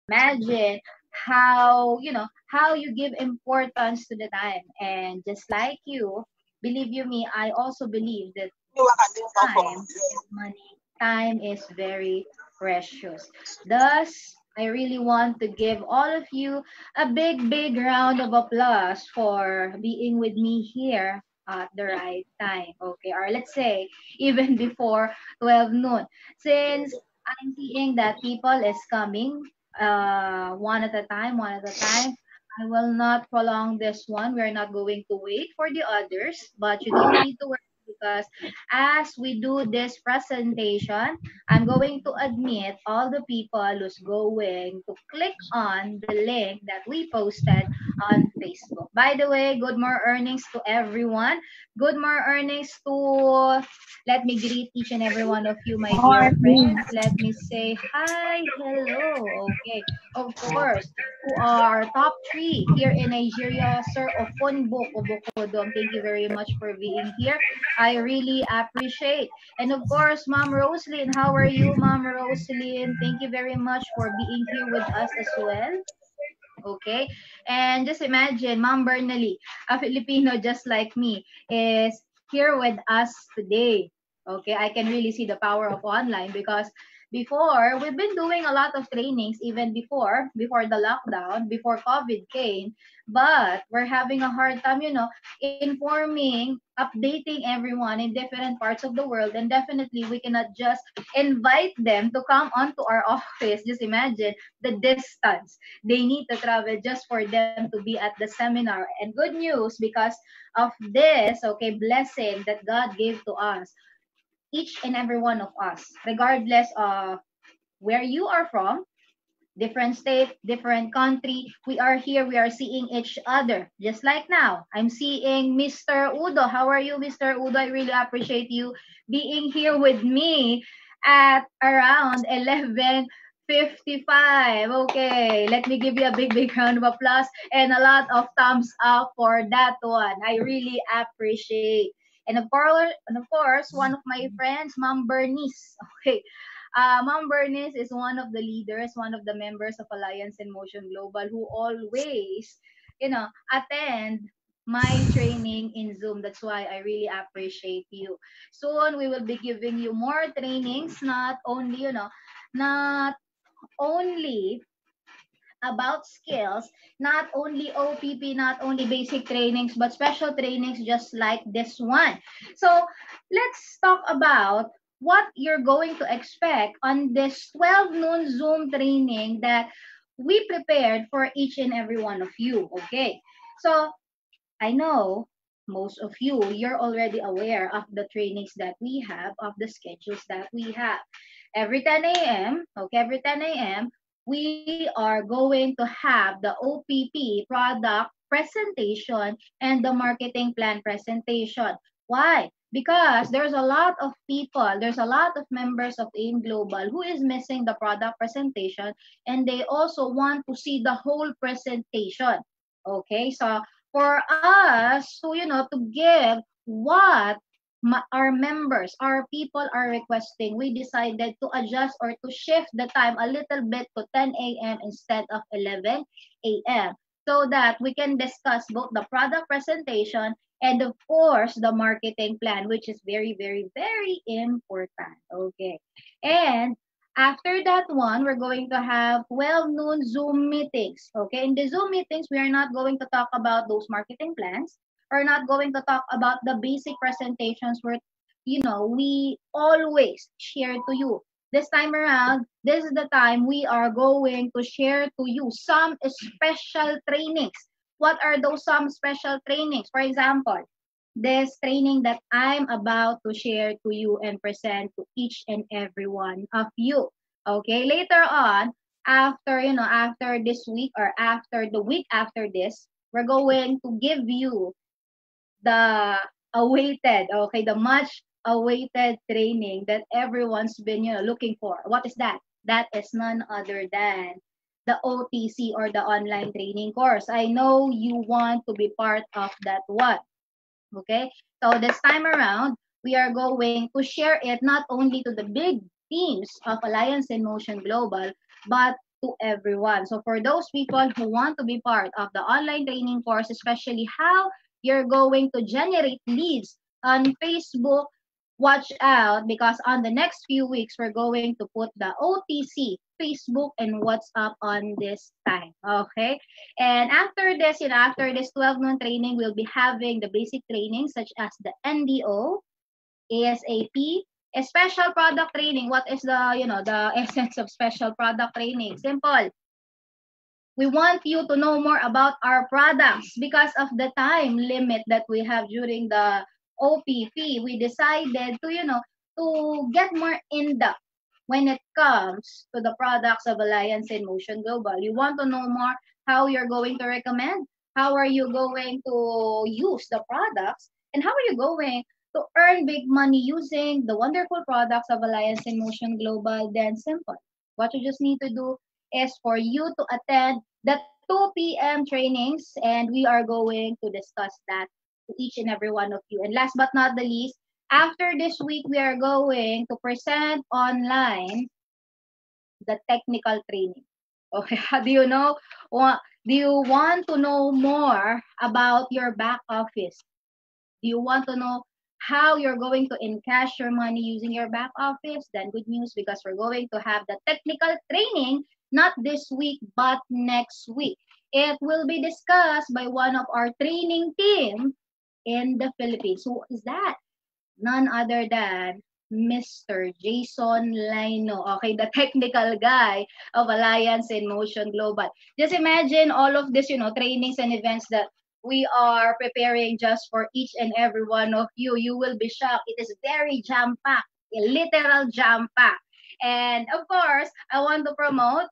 imagine how, how you give importance to the time. And just like you, believe you me, I also believe that time is money. Time is very precious. Thus, I really want to give all of you a big, big round of applause for being with me here at the right time. Okay, or let's say even before 12 noon. Since I'm seeing that people is coming one at a time, one at a time. I will not prolong this one. We're not going to wait for the others, but you don't need to worry because as we do this presentation, I'm going to admit all the people who's going to click on the link that we posted on Facebook. By the way, good more earnings to everyone. Good more earnings to, let me greet each and every one of you, my dear Morning. friends. Let me say hi, hello. Okay, of course, to our top three here in Nigeria, Sir Ofonbo Obokodom. Thank you very much for being here. I really appreciate. And of course, Mom Roslyn, how are you, Mom Roslyn? Thank you very much for being here with us as well. Okay. And just imagine, Mom Bernally, a Filipino just like me, is here with us today. Okay. I can really see the power of online because before we've been doing a lot of trainings even before the lockdown, before COVID came, but we're having a hard time, informing, updating everyone in different parts of the world. And definitely we cannot just invite them to come onto our office. Just imagine the distance they need to travel just for them to be at the seminar. And good news because of this, okay, blessing that God gave to us, each and every one of us, regardless of where you are from, different state, different country. We are here. We are seeing each other. Just like now, I'm seeing Mr. Udo. How are you, Mr. Udo? I really appreciate you being here with me at around 11:55. Okay, let me give you a big, big round of applause and a lot of thumbs up for that one. I really appreciate. And of course, one of my friends, Mom Bernice. Okay, Mom Bernice is one of the leaders, one of the members of Alliance in Motion Global who always, attend my training in Zoom. That's why I really appreciate you. Soon we will be giving you more trainings, not only about skills, not only OPP, not only basic trainings, but special trainings just like this one. So let's talk about what you're going to expect on this 12 noon Zoom training that we prepared for each and every one of you. Okay. So I know most of you, you're already aware of the trainings that we have, of the schedules that we have. Every 10 a.m., okay, every 10 a.m., we are going to have the OPP product presentation and the marketing plan presentation. Why? Because there's a lot of people, there's a lot of members of AIM Global who is missing the product presentation and they also want to see the whole presentation. Okay, so for us to to give what our members, our people are requesting, we decided to adjust or to shift the time a little bit to 10 a.m. instead of 11 a.m. so that we can discuss both the product presentation and of course the marketing plan, which is very, very, very important. Okay. And after that one, we're going to have 12 noon Zoom meetings. Okay, in the Zoom meetings, we are not going to talk about those marketing plans. We're not going to talk about the basic presentations where, we always share to you. This time around, this is the time we are going to share to you some special trainings. What are those some special trainings? For example, this training that I'm about to share to you and present to each and every one of you. Okay, later on, after this week or after the week after this, we're going to give you the the much awaited training that everyone's been, looking for. What is that? That is none other than the OTC or the online training course. I know you want to be part of that one. Okay? So this time around, we are going to share it not only to the big teams of Alliance in Motion Global, but to everyone. So for those people who want to be part of the online training course, especially how you're going to generate leads on Facebook, watch out because on the next few weeks, we're going to put the OTC, Facebook and WhatsApp on this time. Okay. And after this, after this 12-month training, we'll be having the basic training such as the NDO, ASAP, a special product training. What is the essence of special product training? Simple. We want you to know more about our products because of the time limit that we have during the OPP. We decided to get more in depth when it comes to the products of Alliance in Motion Global. You want to know more how you're going to recommend, how are you going to use the products, and how are you going to earn big money using the wonderful products of Alliance in Motion Global. Then simple. What you just need to do is for you to attend the 2 p.m. trainings, and we are going to discuss that to each and every one of you. And last but not the least, after this week, we are going to present online the technical training. Okay, do you know? Do you want to know more about your back office? Do you want to know how you're going to encash your money using your back office? Then good news because we're going to have the technical training not this week but next week. It will be discussed by one of our training team in the Philippines. Who is that? None other than Mr. Jason Lino. Okay, the technical guy of Alliance in Motion Global. Just imagine all of this, trainings and events that we are preparing just for each and every one of you. You will be shocked. It is very jam-packed, a literal jam-packed. And of course, I want to promote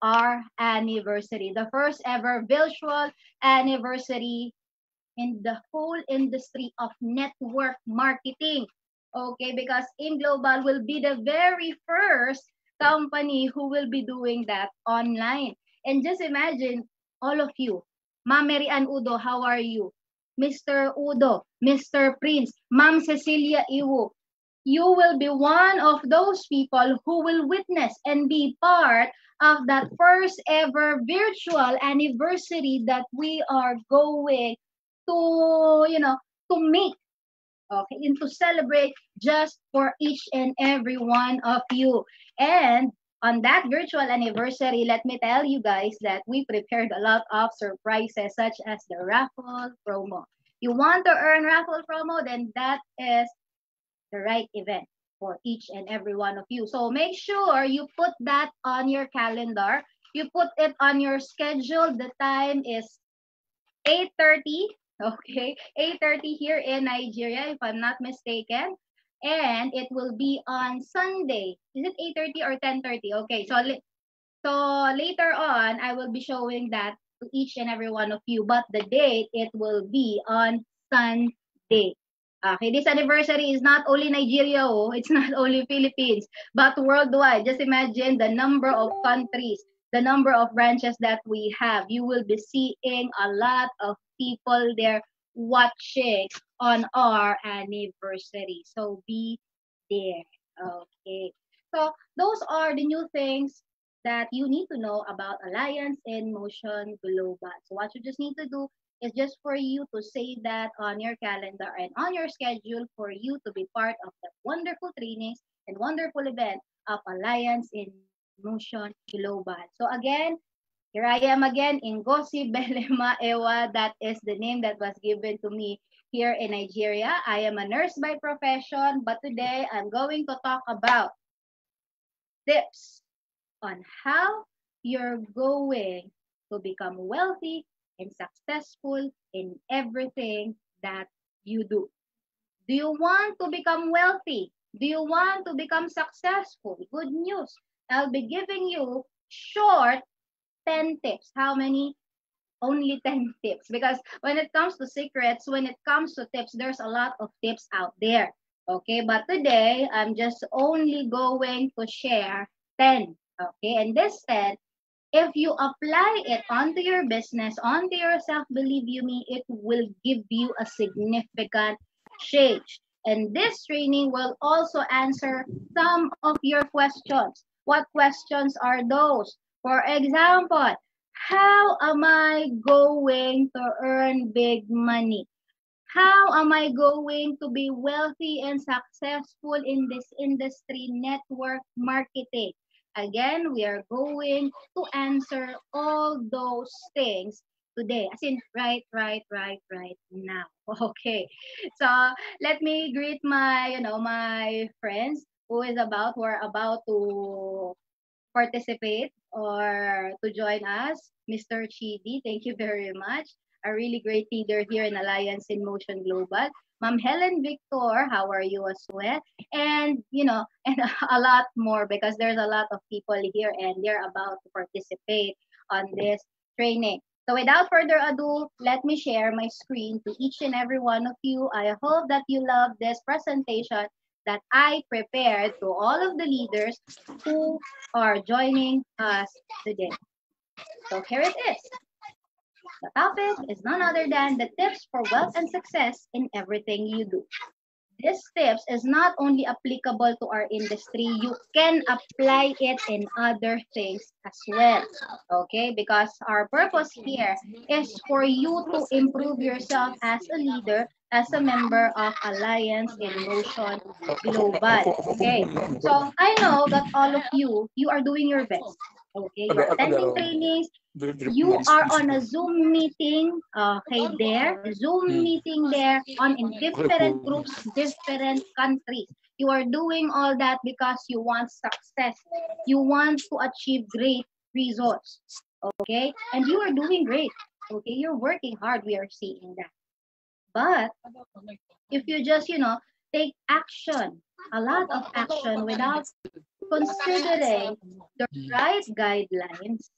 our anniversary, the first ever virtual anniversary in the whole industry of network marketing. Okay, because In Global will be the very first company who will be doing that online. And just imagine all of you. Ma'am Mary Ann Udo, how are you? Mr. Udo, Mr. Prince, Ma'am Cecilia Iwo, you will be one of those people who will witness and be part of that first ever virtual anniversary that we are going to make, okay, and to celebrate just for each and every one of you. And on that virtual anniversary, let me tell you guys that we prepared a lot of surprises such as the raffle promo. You want to earn raffle promo, then that is the right event for each and every one of you. So make sure you put that on your calendar. You put it on your schedule. The time is 8:30, okay? 8:30 here in Nigeria, if I'm not mistaken. And it will be on Sunday. Is it 8:30 or 10:30? Okay, so later on, I will be showing that to each and every one of you. But the date, it will be on Sunday. Okay, this anniversary is not only Nigeria, it's not only Philippines, but worldwide. Just imagine the number of countries, the number of branches that we have. You will be seeing a lot of people there watching on our anniversary. So be there. Okay. So those are the new things that you need to know about Alliance in Motion Global. So what you just need to do is just for you to save that on your calendar and on your schedule for you to be part of the wonderful trainings and wonderful event of Alliance in Motion Global. So again, here I am again, Ngozi Belema Ewa. That is the name that was given to me here in Nigeria. I am a nurse by profession, but today I'm going to talk about tips on how you're going to become wealthy and successful in everything that you do. Do you want to become wealthy? Do you want to become successful? Good news. I'll be giving you short 10 tips. How many? Only 10 tips. Because when it comes to secrets, when it comes to tips, there's a lot of tips out there. Okay, but today, I'm just only going to share 10. Okay, and this 10, if you apply it onto your business, onto yourself, believe you me, it will give you a significant change. And this training will also answer some of your questions. What questions are those? For example, how am I going to earn big money? How am I going to be wealthy and successful in this industry, network marketing? Again, we are going to answer all those things today. As in, right now. Okay. So let me greet my, my friends who are about to participate or to join us. Mr. Chidi, thank you very much. A really great leader here in Alliance in Motion Global. Ma'am Helen Victor, how are you as well? And, and a lot more because there's a lot of people here and they're about to participate on this training. So without further ado, let me share my screen to each and every one of you. I hope that you love this presentation that I prepared to all of the leaders who are joining us today. So here it is. The topic is none other than the tips for wealth and success in everything you do. This tips is not only applicable to our industry, you can apply it in other things as well. Okay, because our purpose here is for you to improve yourself as a leader, as a member of Alliance in Motion Global. Okay, so I know that all of you are doing your best. Okay, you're attending trainings, you are on a Zoom meeting, okay, there, Zoom meeting there on in different groups, different countries. You are doing all that because you want success. You want to achieve great results. Okay? And you are doing great. Okay? You're working hard. We are seeing that. But if you just, take action, a lot of action without considering the right guidelines,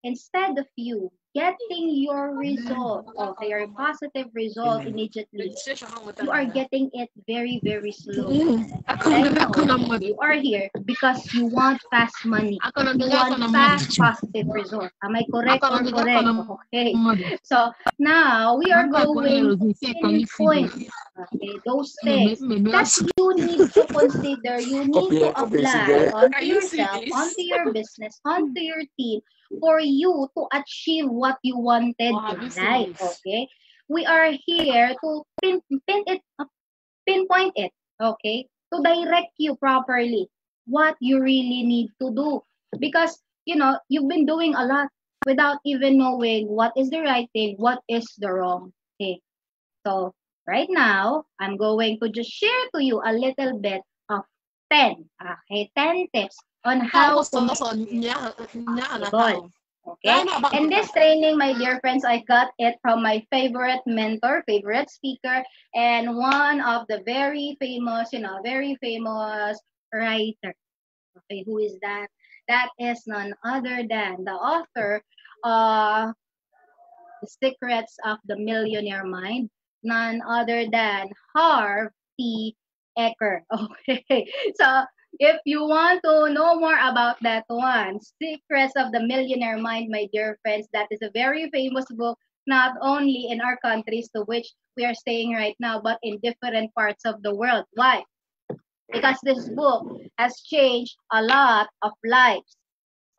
instead of you getting your result, okay, your positive result immediately, you are getting it very, very slow. I know you are here because you want fast money. You want fast positive result. Am I correct or correct? Okay. So now we are going to pinpoint, okay, those things that you need to consider, you need to apply onto yourself, onto your business, onto your team for you to achieve what you wanted in life. Okay. We are here to pinpoint it, okay, to direct you properly what you really need to do. Because, you've been doing a lot without even knowing what is the right thing, what is the wrong thing. So, right now, I'm going to just share to you a little bit of 10, okay, 10 tips on how to make goal. Okay? And this training, my dear friends, I got it from my favorite mentor, favorite speaker, and one of the very famous, very famous writer. Okay, who is that? That is none other than the author of The Secrets of the Millionaire Mind, none other than Harv T. Eker. Okay, so if you want to know more about that one, Secrets of the Millionaire Mind, my dear friends, that is a very famous book, not only in our countries to which we are staying right now, but in different parts of the world. Why? Because this book has changed a lot of lives.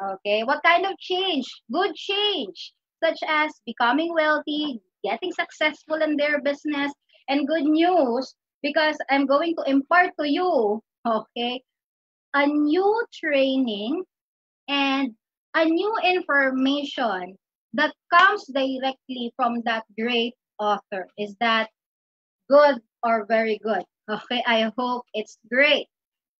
Okay, what kind of change? Good change, such as becoming wealthy, getting successful in their business, and good news because I'm going to impart to you, okay, a new training and a new information that comes directly from that great author. Is that good or very good? Okay, I hope it's great.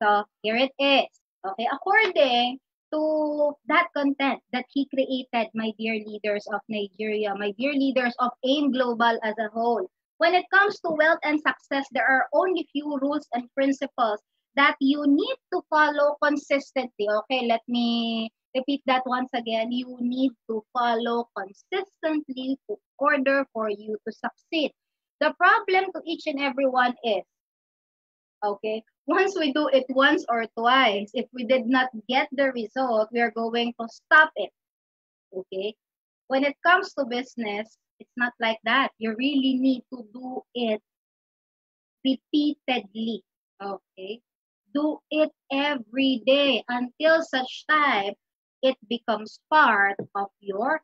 So here it is. Okay, according to that content that he created, my dear leaders of Nigeria, my dear leaders of AIM Global as a whole, when it comes to wealth and success, there are only few rules and principles that you need to follow consistently. Okay, let me repeat that once again. You need to follow consistently in order for you to succeed. The problem to each and every one is, okay, once we do it once or twice, if we did not get the result, we are going to stop it. Okay? When it comes to business, it's not like that. You really need to do it repeatedly. Okay? Do it every day until such time it becomes part of your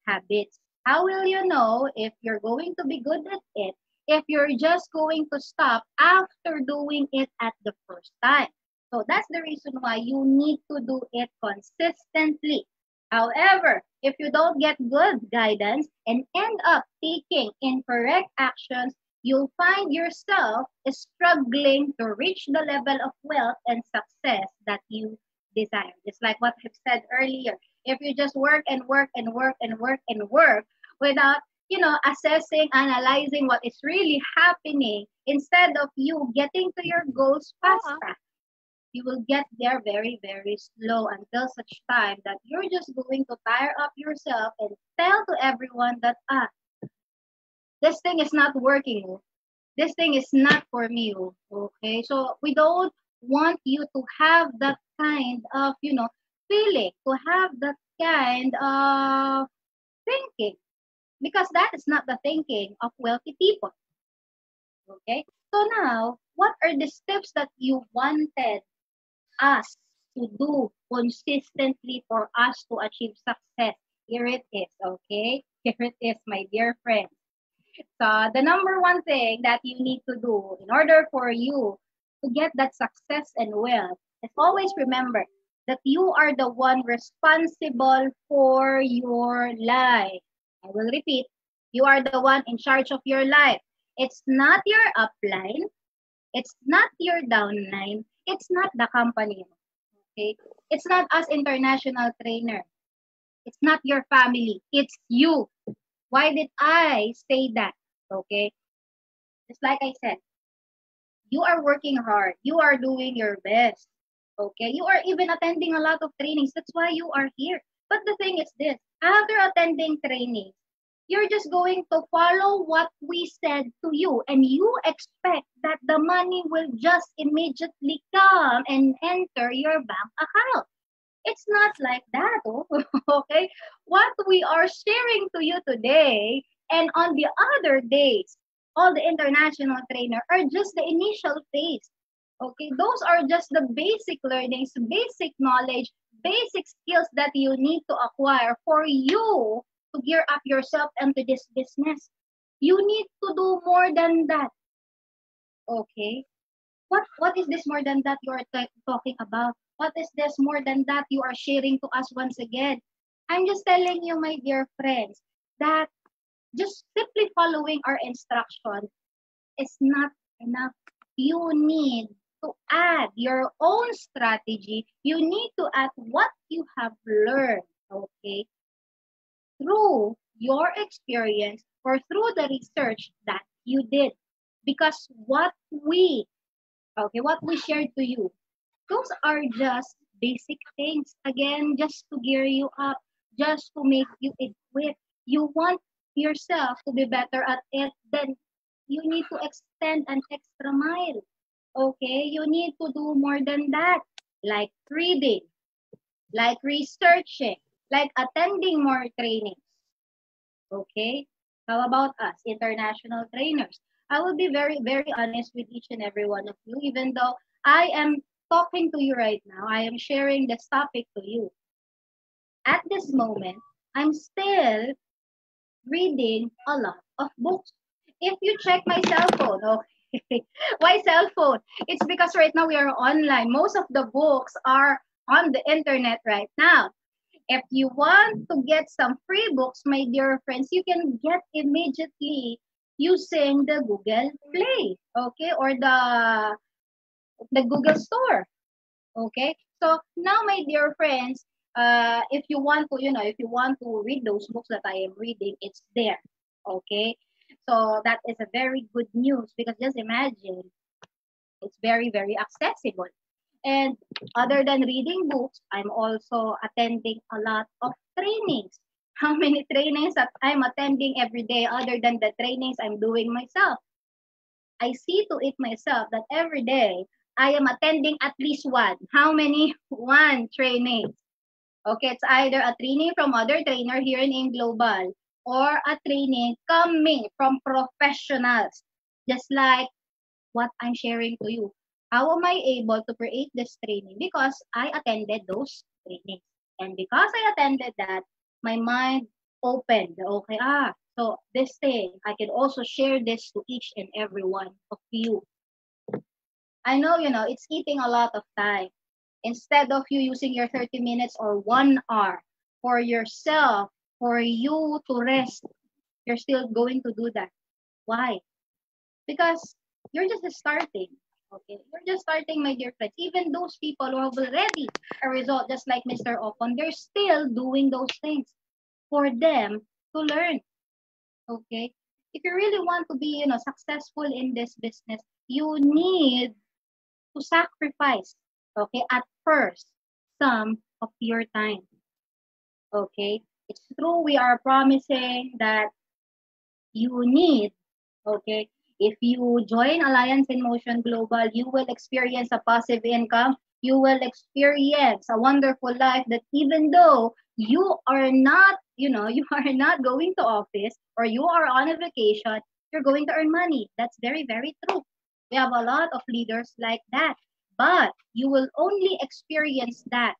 habits. How will you know if you're going to be good at it if you're just going to stop after doing it at the first time? So that's the reason why you need to do it consistently. However, if you don't get good guidance and end up taking incorrect actions, you'll find yourself struggling to reach the level of wealth and success that you desire. Just like what I've said earlier. If you just work and work and work and work and work without, assessing, analyzing what is really happening, instead of you getting to your goals faster, you will get there very, very slow until such time that you're just going to tire up yourself and tell to everyone that, this thing is not working. This thing is not for me. Okay? So we don't want you to have that kind of, feeling, to have that kind of thinking, because that is not the thinking of wealthy people. Okay? So now, what are the steps that you wanted us to do consistently for us to achieve success? Here it is, okay? Here it is, my dear friends. So the number one thing that you need to do in order for you to get that success and wealth is always remember that you are the one responsible for your life. I will repeat, you are the one in charge of your life. It's not your upline. It's not your downline. It's not the company. Okay? It's not us international trainer. It's not your family. It's you. Why did I say that? Okay? Just like I said, you are working hard. You are doing your best. Okay? You are even attending a lot of trainings. That's why you are here. But the thing is this, after attending training, you're just going to follow what we said to you, and you expect that the money will just immediately come and enter your bank account. It's not like that, okay? What we are sharing to you today and on the other days, all the international trainer are just the initial phase. Okay, those are just the basic learnings, basic knowledge, basic skills that you need to acquire for you to gear up yourself into this business. You need to do more than that. Okay? What is this more than that you are talking about? What is this more than that you are sharing to us once again? I'm just telling you, my dear friends, that just simply following our instruction is not enough. You need to add your own strategy. You need to add what you have learned, okay, through your experience or through the research that you did. Because what we shared to you, those are just basic things. Again, just to gear you up, just to make you equipped. You want yourself to be better at it, then you need to extend an extra mile. Okay? You need to do more than that, like reading, like researching, like attending more trainings. Okay? How about us, international trainers? I will be very, very honest with each and every one of you, even though I am talking to you right now, I am sharing this topic to you. At this moment, I'm still reading a lot of books. If you check my cell phone, okay, why cell phone? It's because right now we are online. Most of the books are on the internet right now. If you want to get some free books, my dear friends, you can get immediately using the Google Play, okay, or the Google Store, okay. So now, my dear friends, if you want to, if you want to read those books that I am reading, it's there, okay. So that is a very good news, because just imagine, it's very, very accessible. And other than reading books, I'm also attending a lot of trainings. How many trainings that I'm attending every day other than the trainings I'm doing myself? I see to it myself that every day I am attending at least one. How many? One training. Okay, it's either a training from other trainer here in Global or a training coming from professionals. Just like what I'm sharing to you. How am I able to create this training? Because I attended those trainings. And because I attended that, my mind opened. Okay, so this thing, I can also share this to each and every one of you. I know, it's eating a lot of time. Instead of you using your 30 minutes or 1 hour for yourself, for you to rest, you're still going to do that. Why? Because you're just starting. Okay, you're just starting, my dear friends. Even those people who have already a result, just like Mr. Ocon, they're still doing those things for them to learn. Okay, if you really want to be, successful in this business, you need to sacrifice. Okay, at first, some of your time. Okay, it's true. We are promising that you need. Okay, if you join Alliance in Motion Global, you will experience a passive income. You will experience a wonderful life that even though you are not, you are not going to office or you are on a vacation, you're going to earn money. That's very, very true. We have a lot of leaders like that. But you will only experience that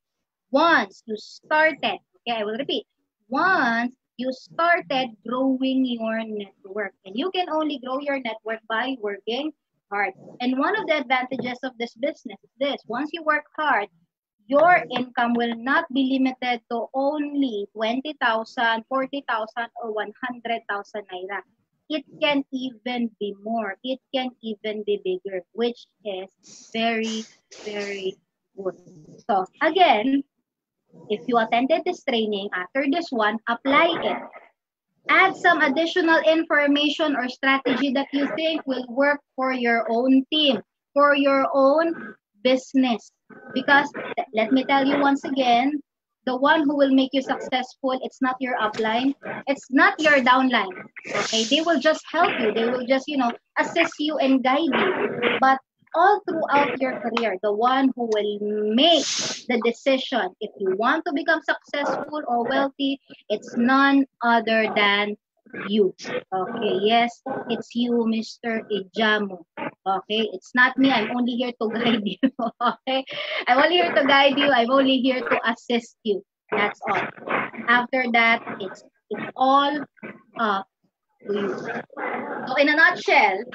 once you started. Okay, I will repeat. Once you started growing your network. And you can only grow your network by working hard. And one of the advantages of this business is this. Once you work hard, your income will not be limited to only 20,000, 40,000, or 100,000 naira. It can even be more. It can even be bigger, which is very, very good. So again, if you attended this training after this one, apply it. Add some additional information or strategy that you think will work for your own team, for your own business. Because let me tell you once again, the one who will make you successful, it's not your upline, it's not your downline. Okay, they will just help you. They will just, assist you and guide you. But all throughout your career, the one who will make the decision if you want to become successful or wealthy, it's none other than you. Okay, yes, it's you, Mr. Ijamu. Okay, it's not me. I'm only here to guide you. Okay, I'm only here to guide you. I'm only here to assist you. That's all. After that, it's all up to you. So in a nutshell,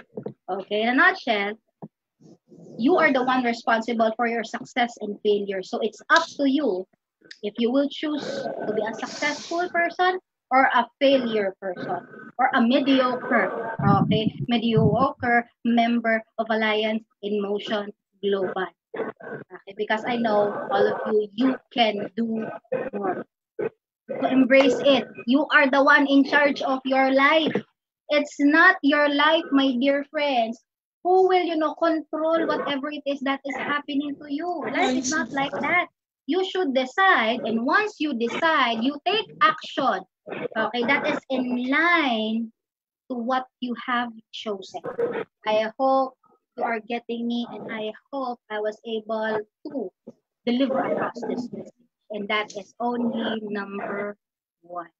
you are the one responsible for your success and failure. So it's up to you if you will choose to be a successful person or a failure person or a mediocre member of Alliance in Motion Global. Okay, because I know all of you can do more. So embrace it. You are the one in charge of your life. It's not your life, my dear friends. Who will, control whatever it is that is happening to you? Life is not like that. You should decide, and once you decide, you take action. Okay, that is in line to what you have chosen. I hope you are getting me, and I hope I was able to deliver across this message. And that is only number one.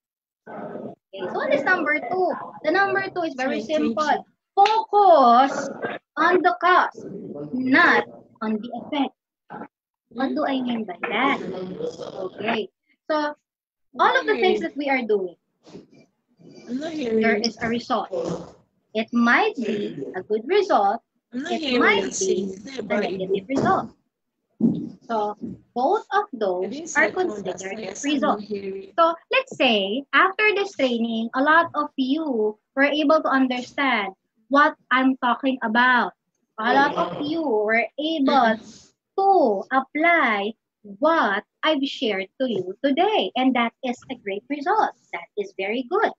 Okay, so what is number two? The number two is very simple. Focus on the cause, not on the effect. What do I mean by that? Okay, so all of the things that we are doing, there is a result. It might be a good result. It might be a negative result. So both of those are considered results. So let's say after this training, a lot of you were able to understand what I'm talking about. A lot of you were able to apply what I've shared to you today. And that is a great result. That is very good.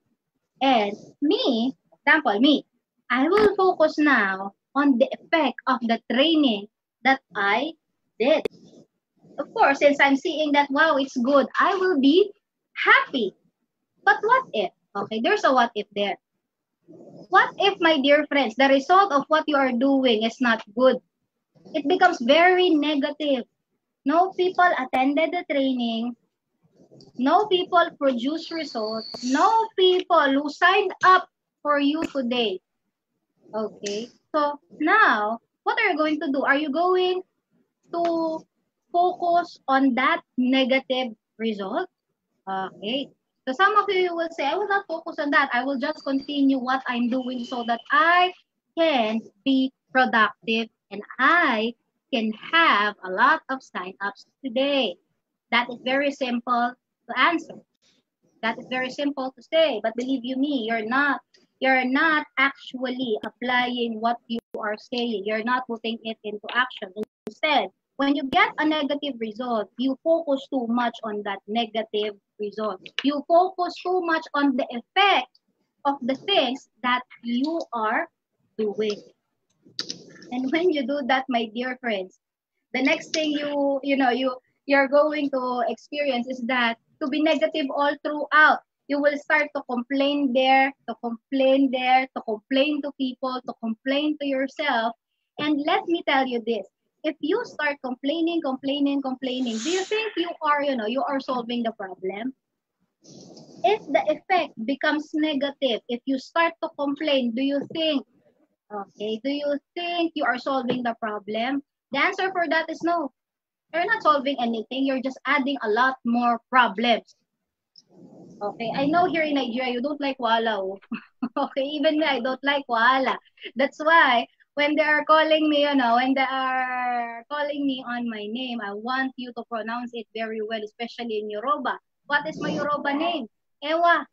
And me, example, me, I will focus now on the effect of the training that I did. Of course, since I'm seeing that, wow, it's good, I will be happy. But what if? Okay, there's a what if there. What if, my dear friends, the result of what you are doing is not good? It becomes very negative. No people attended the training. No people produce results. No people who signed up for you today. Okay, so now, what are you going to do? Are you going to focus on that negative result. Okay. So some of you will say, I will not focus on that. I will just continue what I'm doing so that I can be productive and I can have a lot of sign-ups today. That is very simple to answer. That is very simple to say. But believe you me, you're not actually applying what you are saying. You're not putting it into action. Instead, when you get a negative result, you focus too much on that negative result. You focus too much on the effect of the things that you are doing. And when you do that, my dear friends, the next thing you're going to experience is that to be negative all throughout. You will start to complain there, to complain there, to complain to people, to complain to yourself. And let me tell you this. If you start complaining, do you think you are solving the problem? If the effect becomes negative, if you start to complain, do you think you are solving the problem? The answer for that is no. You're not solving anything. You're just adding a lot more problems. Okay, I know here in Nigeria, you don't like wala. Oh. Okay, even me, I don't like wala. That's why when they are calling me, when they are calling me on my name, I want you to pronounce it very well, especially in Yoruba. What is my Yoruba name? Ewa.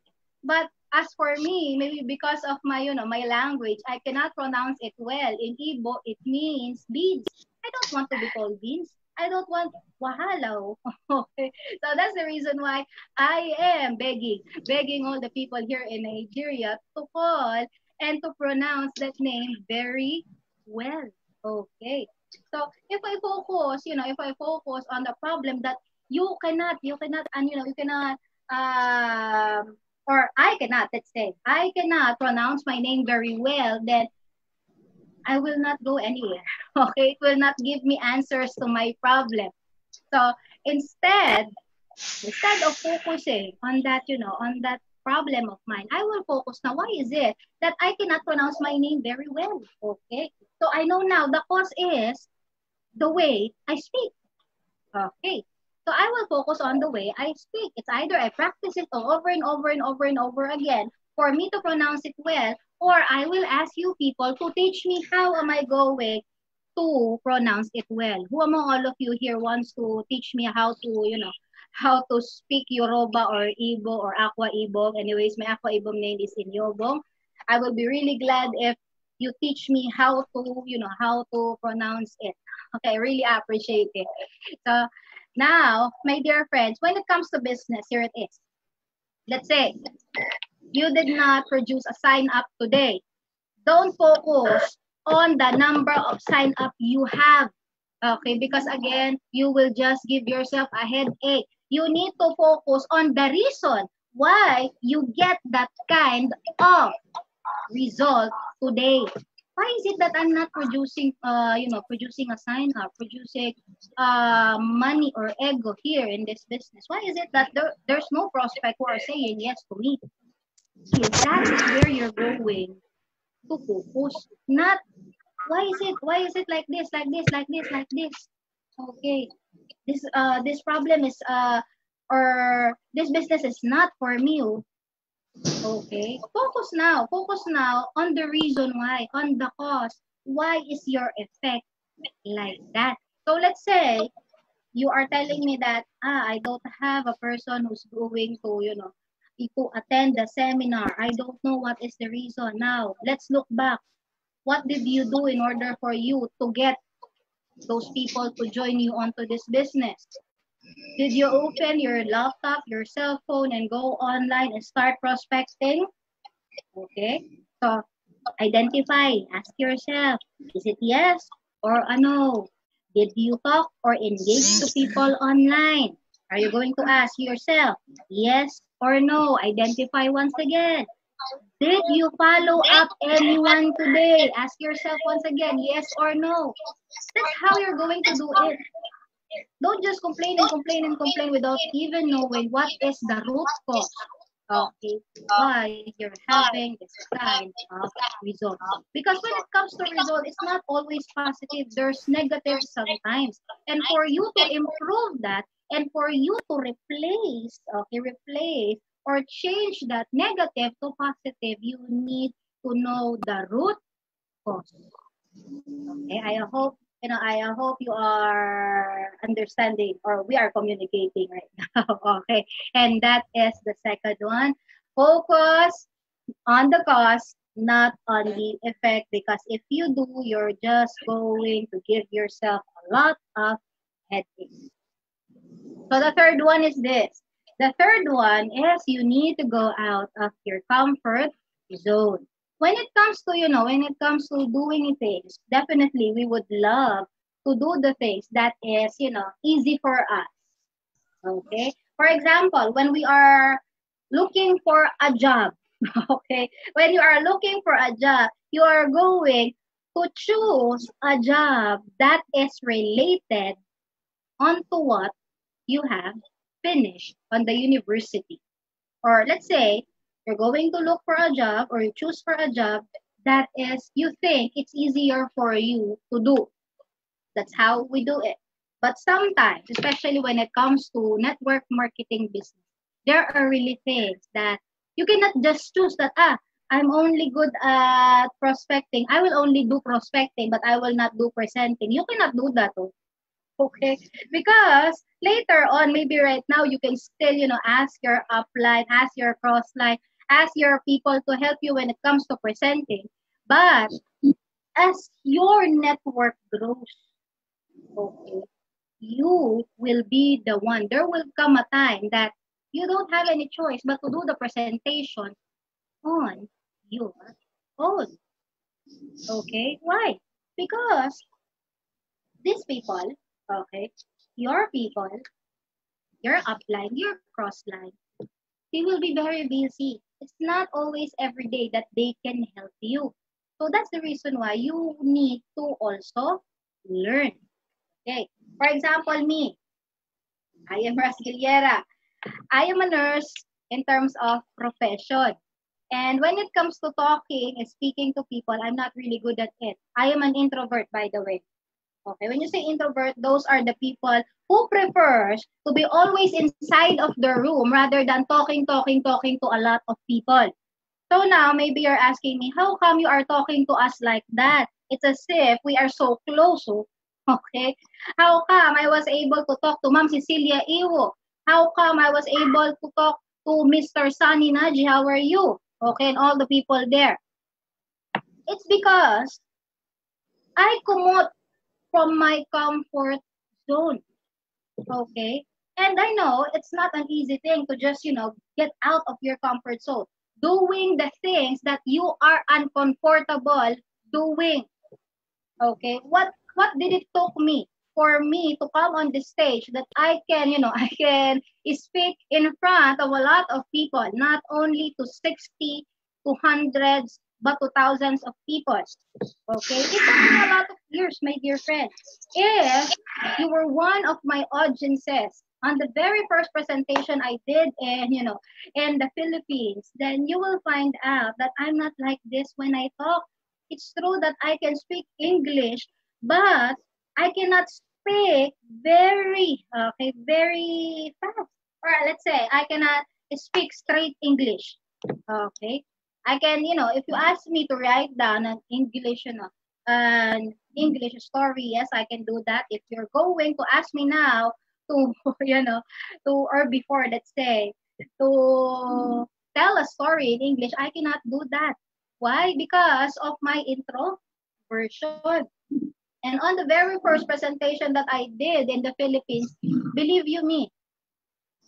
But as for me, maybe because of my language, I cannot pronounce it well. In Igbo, it means beans. I don't want to be called beans. I don't want wahala. Okay. So that's the reason why I am begging all the people here in Nigeria to call and to pronounce that name very well. Okay. So if I focus on the problem that you cannot, or I cannot, let's say, I cannot pronounce my name very well, then I will not go anywhere. Okay. It will not give me answers to my problem. So instead of focusing on that problem of mine, I will focus now. Why is it that I cannot pronounce my name very well? Okay. So I know now the cause is the way I speak. Okay. So I will focus on the way I speak. It's either I practice it over and over and over and over again for me to pronounce it well, or I will ask you people to teach me how am I going to pronounce it well. Who among all of you here wants to teach me how to speak Yoruba or Igbo or Aqua Ibom? Anyways, my Aqua Ibom name is in Yobong. I will be really glad if you teach me how to pronounce it. Okay, I really appreciate it. So now, my dear friends, when it comes to business, here it is. Let's say you did not produce a sign up today. Don't focus on the number of sign up you have. Okay, because again, you will just give yourself a headache. You need to focus on the reason why you get that kind of result today. Why is it that I'm not producing a sign up, producing money or ego here in this business? Why is it that there's no prospect who are saying yes to me? If that is where you're going to focus, not why is it like this, like this, like this, like this? Okay, this problem is or this business is not for me. Okay, focus now on the reason why, on the cause. Why is your effect like that? So let's say you are telling me that I don't have a person who's going to attend the seminar. I don't know what is the reason. Now let's look back. What did you do in order for you to get those people to join you onto this business? Did you open your laptop, your cell phone, and go online and start prospecting? Okay. So identify, ask yourself, is it yes or a no? Did you talk or engage to people online? Are you going to ask yourself, yes or no? Identify once again. Did you follow up anyone today? Ask yourself once again, yes or no. That's how you're going to do it. Don't just complain and complain and complain without even knowing what is the root cause. okay, why you're having this kind of result. Because when it comes to result, it's not always positive. There's negative sometimes. And for you to improve that and for you to replace or change that negative to positive, you need to know the root cause. Okay, I hope you are understanding or we are communicating right now. Okay, and that is the second one. Focus on the cause, not on the effect, because if you do, you're just going to give yourself a lot of headaches. So the third one is this. The third one is you need to go out of your comfort zone. When it comes to, when it comes to doing things, definitely we would love to do the things that is, easy for us. Okay? For example, when we are looking for a job, okay? When you are looking for a job, you are going to choose a job that is related onto what you have finished on the university. Or let's say you're going to look for a job or you choose for a job that is you think it's easier for you to do. That's how we do it. But sometimes, especially when it comes to network marketing business, there are really things that you cannot just choose that, I'm only good at prospecting. I will only do prospecting, but I will not do presenting. You cannot do that. Oh. Okay, because later on, maybe right now, you can still, ask your upline, ask your crossline, ask your people to help you when it comes to presenting. But as your network grows, okay, you will be the one. There will come a time that you don't have any choice but to do the presentation on your own. Okay, why? Because these people, okay, your people, your upline, your crossline, they will be very busy. It's not always every day that they can help you. So that's the reason why you need to also learn. Okay. For example, me, I am Ruzel Gellera. I am a nurse in terms of profession. And when it comes to talking and speaking to people, I'm not really good at it. I am an introvert, by the way. Okay, when you say introvert, those are the people who prefers to be always inside of the room rather than talking to a lot of people. So now, maybe you're asking me, how come you are talking to us like that? It's as if we are so close. Oh. Okay. How come I was able to talk to Ma'am Cecilia Iwo? How come I was able to talk to Mr. Sunny Naji? How are you? Okay, and all the people there. It's because I commute from my comfort zone. Okay? And I know it's not an easy thing to just, get out of your comfort zone. Doing the things that you are uncomfortable doing. Okay? What did it took me for me to come on the stage that I can, I can speak in front of a lot of people, not only to 60 to hundreds, but to thousands of people. Okay? It took me a lot of years, my dear friend. If you were one of my audiences on the very first presentation I did in the Philippines, then you will find out that I'm not like this when I talk. It's true that I can speak English, but I cannot speak very fast. Or let's say I cannot speak straight English. Okay. I can, if you ask me to write down an English story, yes, I can do that. If you're going to ask me now to, or before, let's say, to tell a story in English, I cannot do that. Why? Because of my introversion. And on the very first presentation that I did in the Philippines, believe you me,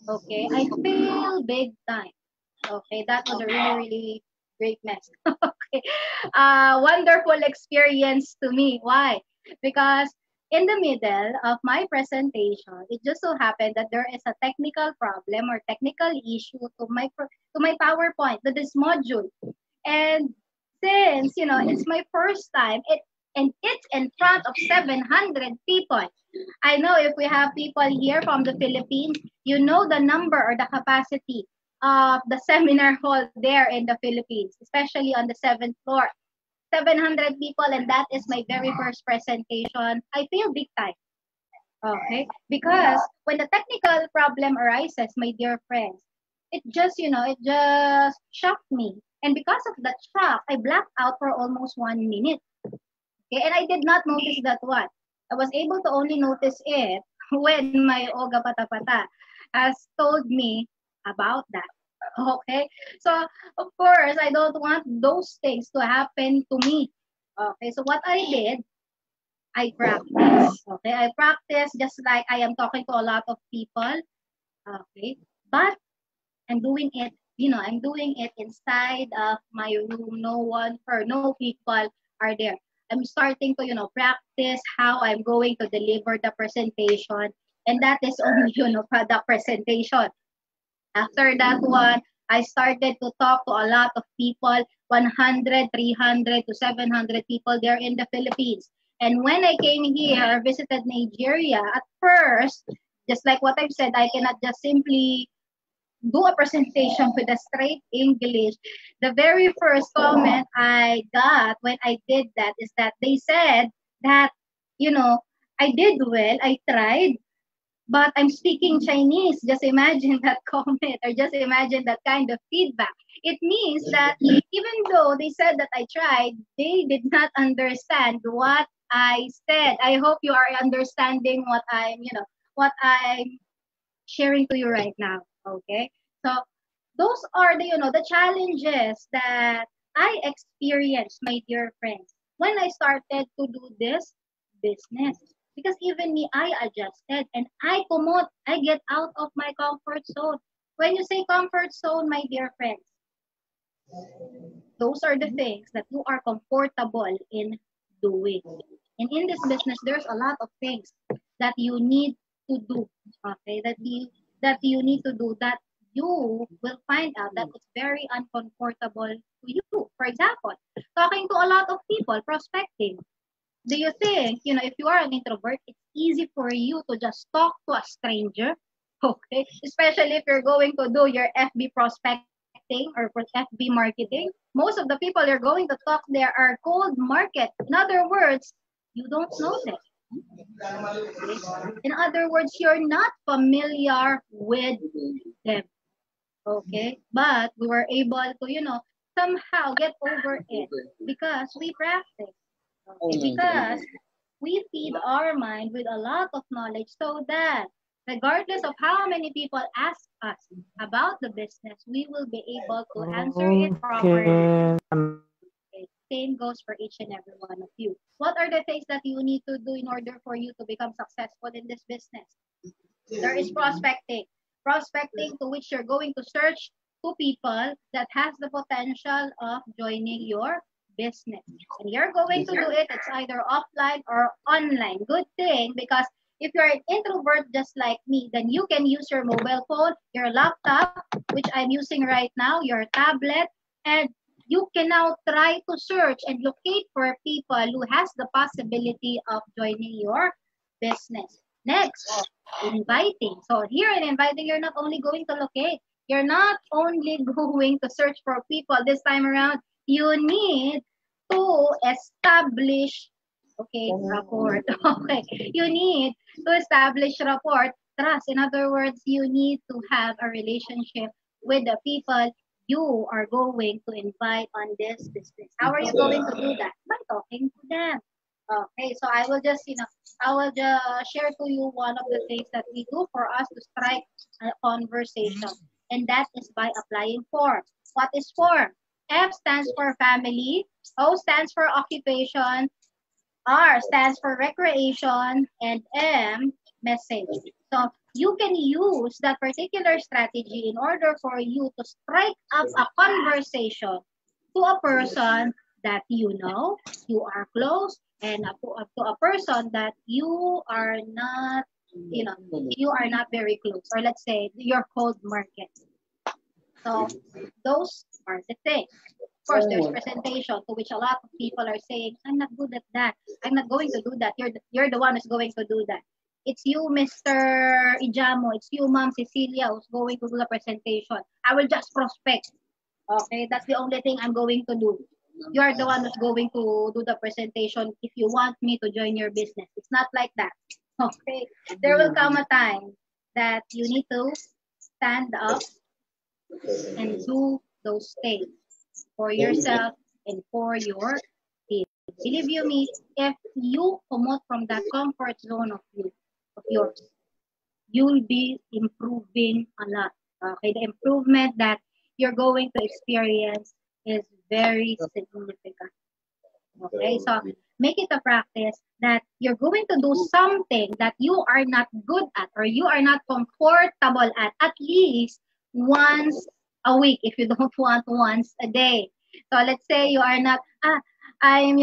okay, I failed big time. Okay, that was a really, really great mess. Okay, wonderful experience to me. Why? Because in the middle of my presentation, it just so happened that there is a technical problem or technical issue to my PowerPoint, to this module. And since, it's my first time, and it's in front of 700 people. I know if we have people here from the Philippines, you know the number or the capacity of the seminar hall there in the Philippines, especially on the 7th floor. 700 people, and that is my very first presentation. I feel big time. Okay? Because when the technical problem arises, my dear friends, it just, it just shocked me. And because of that shock, I blacked out for almost 1 minute. Okay? And I did not notice that one. I was able to only notice it when my Oga Patapata has told me about that. Okay? So, of course, I don't want those things to happen to me. Okay? So, what I did, I practice. Okay? I practice just like I am talking to a lot of people. Okay? But I'm doing it, I'm doing it inside of my room. No one or no people are there. I'm starting to, practice how I'm going to deliver the presentation. And that is only, product presentation. After that one, I started to talk to a lot of people, 100, 300 to 700 people there in the Philippines. And when I came here, visited Nigeria, at first, just like what I've said, I cannot just simply do a presentation with a straight English. The very first comment I got when I did that is that they said that, I did well, I tried, but I'm speaking Chinese. Just imagine that comment or just imagine that kind of feedback. It means that even though they said that I tried, they did not understand what I said. I hope you are understanding what I'm sharing to you right now. Okay. So those are the challenges that I experienced, my dear friends, when I started to do this business. Because even me, I adjusted and I get out of my comfort zone. When you say comfort zone, my dear friends, those are the things that you are comfortable in doing. And in this business, there's a lot of things that you need to do. Okay, that you need to do that you will find out that it's very uncomfortable to you. For example, talking to a lot of people, prospecting. Do you think, if you are an introvert, it's easy for you to just talk to a stranger? Okay, especially if you're going to do your FB prospecting or for FB marketing. Most of the people you're going to talk there are cold market. In other words, you don't know them. Okay? In other words, you're not familiar with them. Okay? But we were able to, somehow get over it because we practice. Okay? Because we feed our mind with a lot of knowledge so that regardless of how many people ask us about the business, we will be able to answer it properly. Okay. Same goes for each and every one of you. What are the things that you need to do in order for you to become successful in this business? There is prospecting. Prospecting to which you're going to search to people that has the potential of joining your business. And you're going to do it, it's either offline or online. Good thing because if you're an introvert just like me, then you can use your mobile phone, your laptop, which I'm using right now, your tablet, and you can now try to search and locate for people who has the possibility of joining your business. Next, inviting. So here in inviting, you're not only going to locate, you're not only going to search for people this time around, you need to establish, rapport. Okay, you need to establish rapport, trust. In other words, you need to have a relationship with the people you are going to invite on this business. How are you going to do that? By talking to them. Okay, so I will just share to you one of the things that we do for us to strike a conversation, and that is by applying form. What is form? F stands for family, O stands for occupation, R stands for recreation, and M, message. So you can use that particular strategy in order for you to strike up a conversation to a person that you are close, and to a person that you are not very close, or let's say your cold market. So those are the things. Of course, there's presentation to which a lot of people are saying, I'm not good at that. I'm not going to do that. You're the one who's going to do that. It's you, Mr. Ijamo. It's you, Ma'am Cecilia, who's going to do the presentation. I will just prospect. Okay, that's the only thing I'm going to do. You're the one who's going to do the presentation if you want me to join your business. It's not like that. Okay, there will come a time that you need to stand up and do those things for yourself and for your team. Believe you me, if you come out from that comfort zone of yours, you'll be improving a lot. Okay, the improvement that you're going to experience is very significant. Okay, so make it a practice that you're going to do something that you are not good at or you are not comfortable at least once a week if you don't want once a day. So let's say you are not, I'm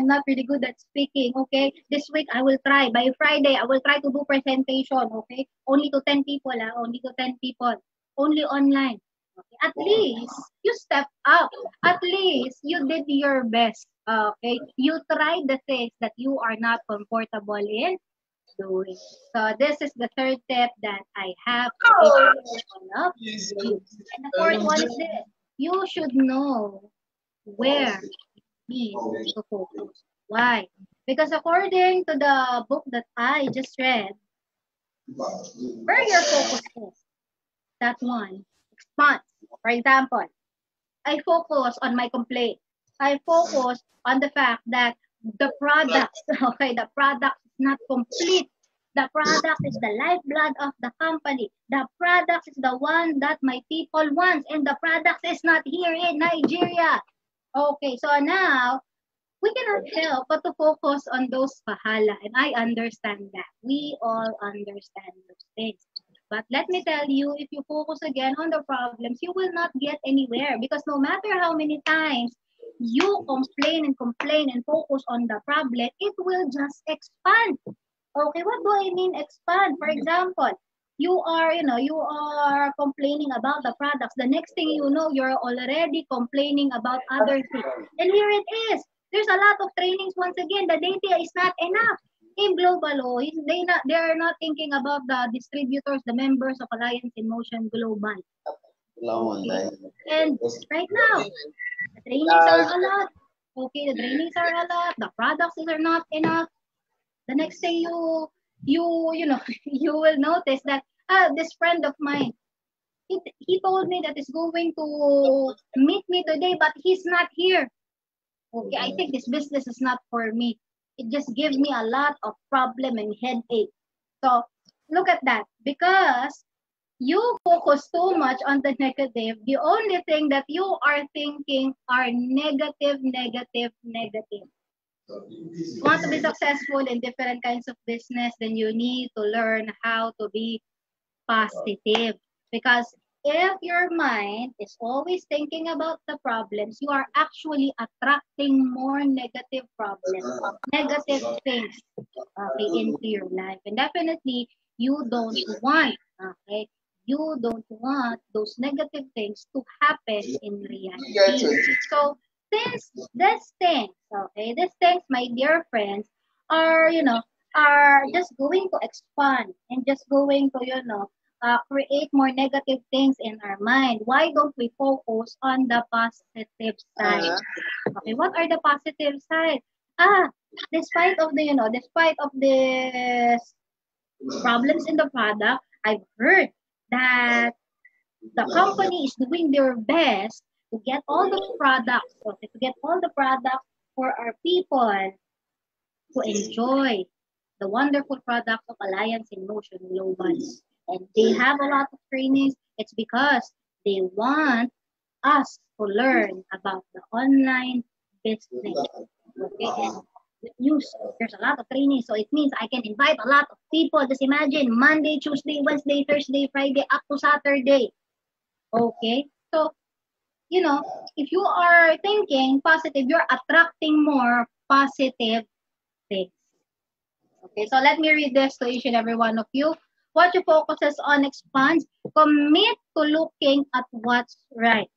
not really good at speaking. Okay, this week I will try. By Friday, I will try to do presentation. Okay, only to 10 people, only to 10 people, only online. Okay? At least you step up. At least you did your best. Okay, you tried the things that you are not comfortable in doing. So this is the third tip that I have for each one of you. And the fourth one is this: you should know where need to focus. Why? Because according to the book that I just read, where your focus is, that one expands. For example, I focus on my complaint. I focus on the fact that the product, okay, the product is not complete. The product is the lifeblood of the company. The product is the one that my people want, and the product is not here in Nigeria. Okay, so now we cannot help but to focus on those pahala. And I understand that. We all understand those things. But let me tell you, if you focus again on the problems, you will not get anywhere because no matter how many times you complain and focus on the problem, it will just expand. Okay, what do I mean expand? For example, you are complaining about the products. The next thing you know, you're already complaining about other things. And here it is. There's a lot of trainings. Once again, the data is not enough. In Global, they are not thinking about the distributors, the members of Alliance in Motion Global. Okay. And right now, the trainings are a lot. Okay, the trainings are a lot. The products are not enough. The next thing you know you will notice that this friend of mine, he told me that he's going to meet me today, but he's not here. Okay, I think this business is not for me. It just gives me a lot of problem and headache. So look at that. Because you focus too much on the negative, the only thing that you are thinking are negative, negative, negative. You want to be successful in different kinds of business, then you need to learn how to be positive. Because if your mind is always thinking about the problems, you are actually attracting more negative problems, negative things, okay, into your life. And definitely, you don't want, okay, you don't want those negative things to happen in reality. So, since these things, okay, these things, my dear friends, are, are just going to expand and just going to, create more negative things in our mind. Why don't we focus on the positive side? Okay, what are the positive side? Despite of this problems in the product, I've heard that the company is doing their best to get all the products, okay, to get all the products for our people to enjoy the wonderful products of Alliance in Motion Global. And they have a lot of trainings. It's because they want us to learn about the online business. Okay, and with news, there's a lot of training, so it means I can invite a lot of people. Just imagine Monday, Tuesday, Wednesday, Thursday, Friday, up to Saturday. Okay, so if you are thinking positive, you're attracting more positive things. Okay, so let me read this to each and every one of you. What you focuses on expands. Commit to looking at what's right.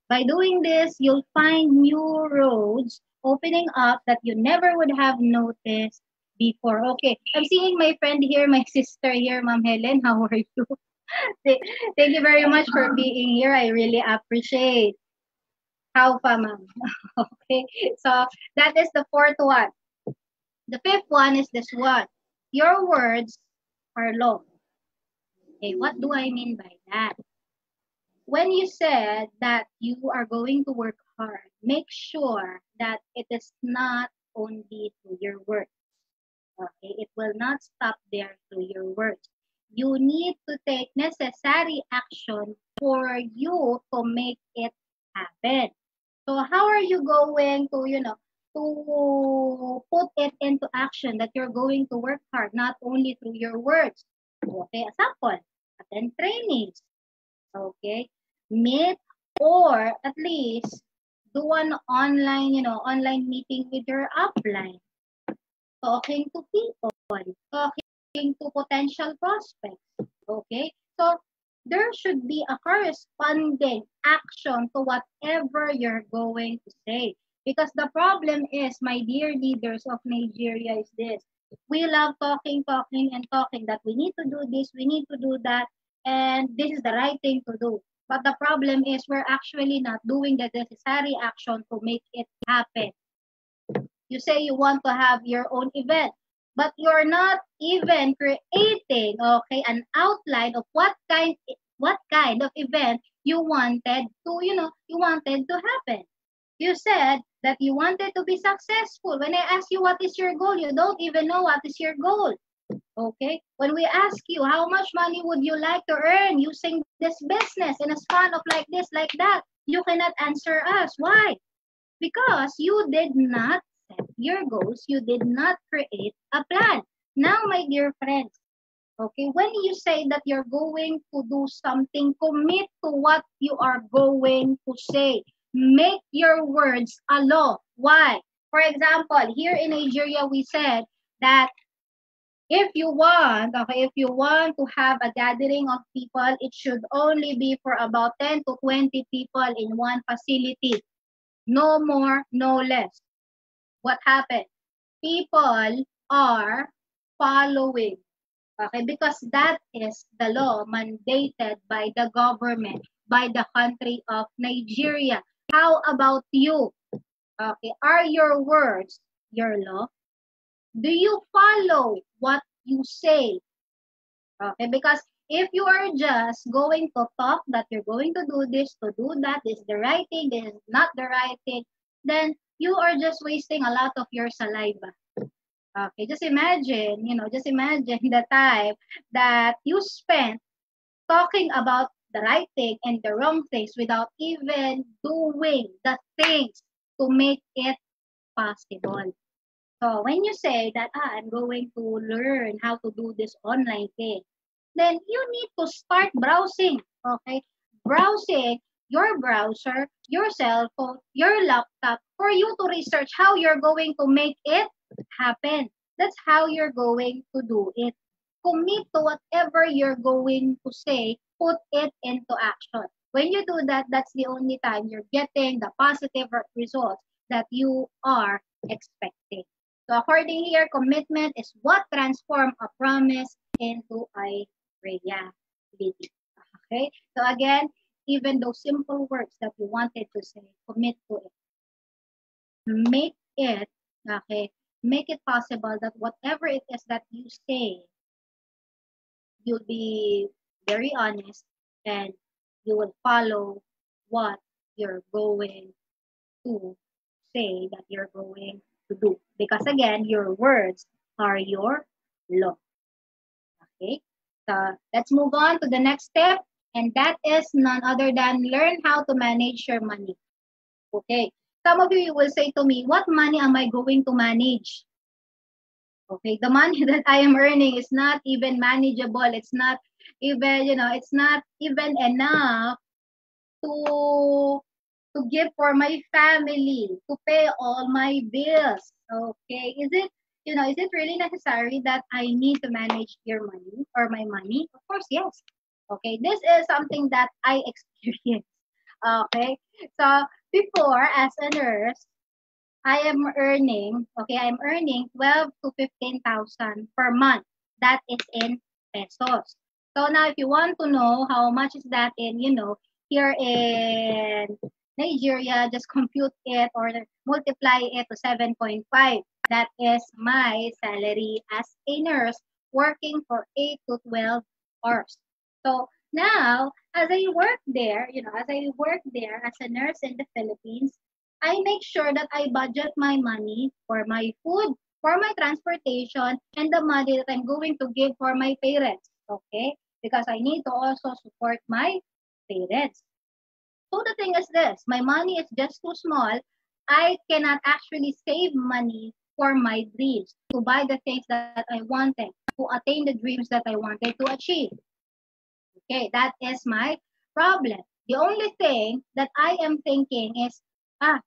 By doing this, you'll find new roads opening up that you never would have noticed before. Okay, I'm seeing my friend here, my sister here, Ma'am Helen. How are you? Thank you very much for being here. I really appreciate. How pa, ma'am? Okay, so that is the fourth one. The fifth one is this one. Your words are law. Okay, what do I mean by that? When you said that you are going to work hard, make sure that it is not only through your work. Okay, it will not stop there through your words. You need to take necessary action for you to make it happen. So how are you going to, to put it into action that you're going to work hard, not only through your words? Okay, example, attend trainings, okay, meet or at least do an online, online meeting with your upline, talking to people, talking to potential prospects. Okay? So there should be a corresponding action to whatever you're going to say. Because the problem is, my dear leaders of Nigeria, is this. We love talking, talking, and talking that we need to do this, we need to do that, and this is the right thing to do. But the problem is we're actually not doing the necessary action to make it happen. You say you want to have your own event, but you're not even creating, okay, an outline of what kind of event you wanted to, you wanted to happen. You said that you wanted to be successful. When I ask you what is your goal, you don't even know what is your goal. Okay? When we ask you how much money would you like to earn using this business in a span of like this, like that, you cannot answer us. Why? Because you did not set your goals, you did not create a plan. Now, my dear friends, okay, when you say that you're going to do something, commit to what you are going to say. Make your words a law. Why? For example, here in Nigeria, we said that if you want to have a gathering of people, it should only be for about 10 to 20 people in one facility. No more, no less. What happened? People are following. Okay, because that is the law mandated by the government, by the country of Nigeria. How about you? Okay, are your words your law? Do you follow what you say? Okay, because if you are just going to talk that you're going to do this, to do that, this is the right thing, this is not the right thing, then you are just wasting a lot of your saliva. Okay, just imagine the time that you spent talking about the right thing and the wrong things without even doing the things to make it possible. So when you say that, I'm going to learn how to do this online thing, then you need to start browsing, okay? Browsing your browser, your cell phone, your laptop for you to research how you're going to make it happen. That's how you're going to do it. Commit to whatever you're going to say, put it into action. When you do that, that's the only time you're getting the positive results that you are expecting. So according here, commitment is what transforms a promise into a reality. Okay? So again, even those simple words that you wanted to say, commit to it. Make it, okay, make it possible that whatever it is that you say, you'll be very honest and you will follow what you're going to say that you're going to do. Because again, your words are your law. Okay? So let's move on to the next step, and that is none other than learn how to manage your money. Okay. Some of you will say to me, what money am I going to manage? Okay, the money that I am earning is not even manageable. It's not even, it's not even enough to give for my family, to pay all my bills. Okay, is it really necessary that I need to manage your money or my money? Of course, yes. Okay, this is something that I experienced. Okay, so before as a nurse, I am earning, okay, I'm earning 12 to 15,000 per month. That is in pesos. So now if you want to know how much is that in, here in Nigeria, just compute it or multiply it to 7.5. That is my salary as a nurse working for 8 to 12 hours. So now, as I work there, as a nurse in the Philippines, I make sure that I budget my money for my food, for my transportation, and the money that I'm going to give for my parents. Okay? Because I need to also support my parents. So the thing is this, my money is just too small. I cannot actually save money for my dreams, to buy the things that I wanted, to attain the dreams that I wanted to achieve. Okay, that is my problem. The only thing that I am thinking is, ah,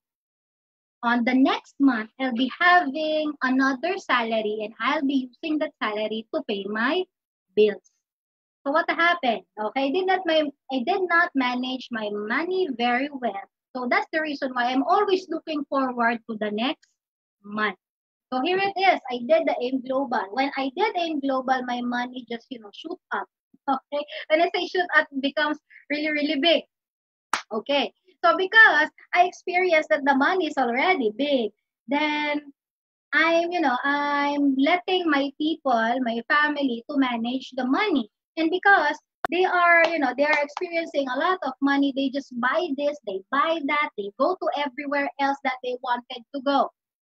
on the next month, I'll be having another salary and I'll be using that salary to pay my bills. So what happened? Okay, I did not manage my money very well. So that's the reason why I'm always looking forward to the next month. So here it is. I did the AIM Global. When I did AIM Global, my money just, shoot up. Okay. When I say shoot up, it becomes really, really big. Okay. So because I experienced that the money is already big, then I'm letting my people, my family to manage the money. And because they are experiencing a lot of money, they just buy this, they buy that, they go to everywhere else that they wanted to go.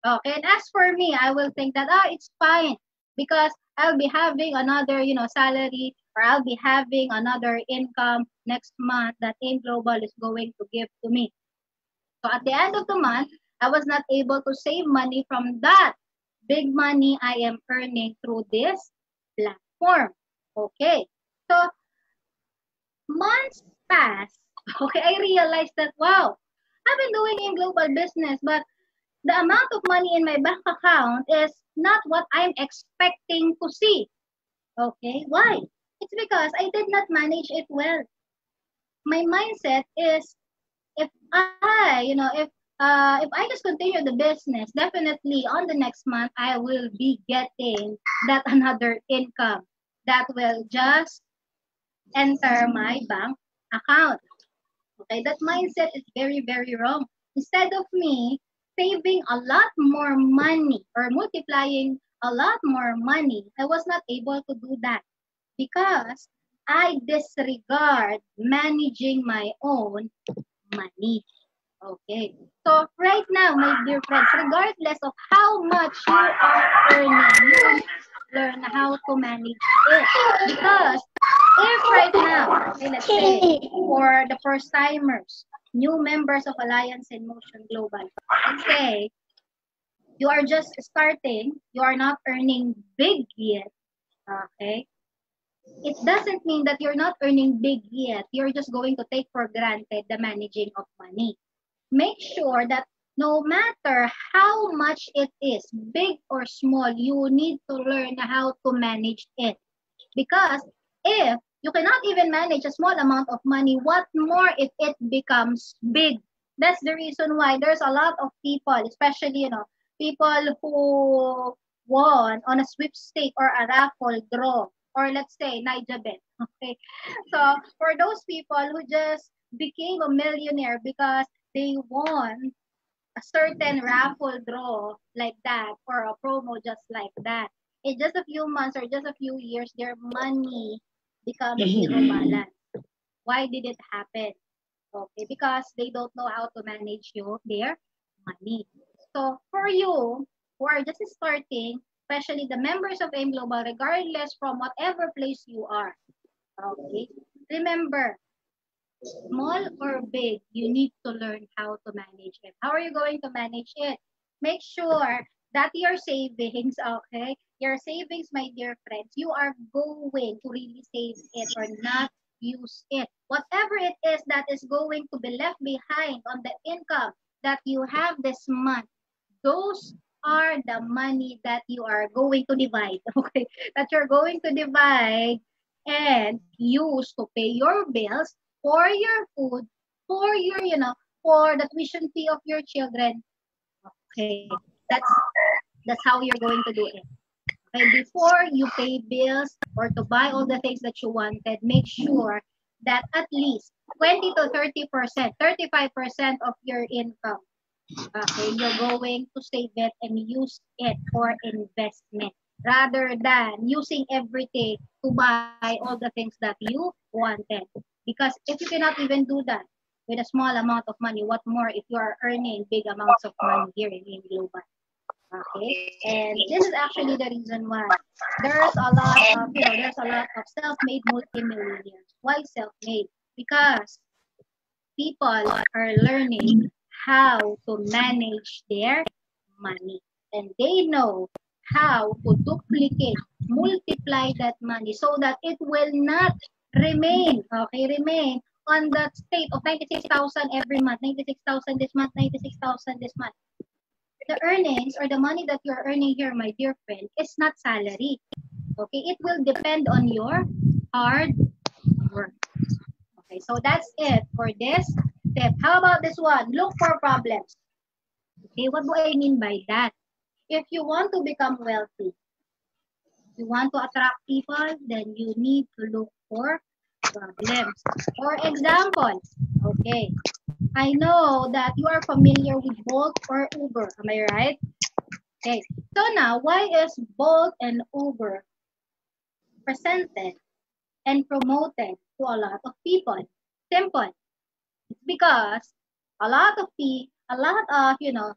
Okay, and as for me, I will think that, it's fine because I'll be having another, salary, or I'll be having another income next month that AIM Global is going to give to me. So at the end of the month, I was not able to save money from that big money I am earning through this platform. Okay. So months pass. Okay, I realized that, wow, I've been doing in global business, but the amount of money in my bank account is not what I'm expecting to see. Okay, why? It's because I did not manage it well. My mindset is, if if I just continue the business, definitely on the next month I will be getting that another income that will just enter my bank account. Okay, that mindset is very, very wrong. Instead of me saving a lot more money or multiplying a lot more money, I was not able to do that because I disregard managing my own money. Okay. So right now, my dear friends, regardless of how much you are earning, you need to learn how to manage it. Because if right now, okay, let's say for the first timers, new members of Alliance in Motion Global, let's say you are just starting, you are not earning big yet, okay? It doesn't mean that you're not earning big yet. You're just going to take for granted the managing of money. Make sure that no matter how much it is, big or small, you need to learn how to manage it. Because if you cannot even manage a small amount of money, what more if it becomes big? That's the reason why there's a lot of people, especially, people who won on a sweepstake or a raffle draw, or let's say Nijabet. Okay. So for those people who just became a millionaire because they won a certain raffle draw like that or a promo just like that, in just a few months or just a few years, their money becomes zero balance. Why did it happen? Okay, because they don't know how to manage their money. So for you who are just starting, especially the members of AIM Global, regardless from whatever place you are, okay, remember, small or big, you need to learn how to manage it. How are you going to manage it? Make sure that your savings, okay, your savings, my dear friends, you are going to really save it or not use it. Whatever it is that is going to be left behind on the income that you have this month, those are the money that you are going to divide, okay? That you're going to divide and use to pay your bills, for your food, for your, for the tuition fee of your children. Okay, that's how you're going to do it. Okay, before you pay bills or to buy all the things that you wanted, make sure that at least 20 to 30%, 35% of your income, okay, you're going to save it and use it for investment rather than using everything to buy all the things that you wanted. Because if you cannot even do that with a small amount of money, what more if you are earning big amounts of money here in global? Okay, and this is actually the reason why there's a lot of there's a lot of self-made multimillionaires. Why self-made? Because people are learning how to manage their money, and they know how to duplicate, multiply that money so that it will not remain on that state of 96,000 every month, 96,000 this month, 96,000 this month. The earnings or the money that you're earning here, my dear friend, is not salary. Okay, it will depend on your hard work. Okay, so that's it for this tip. How about this one? Look for problems. Okay, what do I mean by that? If you want to become wealthy, you want to attract people, then you need to look for problems. For example, okay, I know that you are familiar with Bolt or Uber. Am I right? Okay, so now why is Bolt and Uber presented and promoted to a lot of people? Simple. It's because a lot of people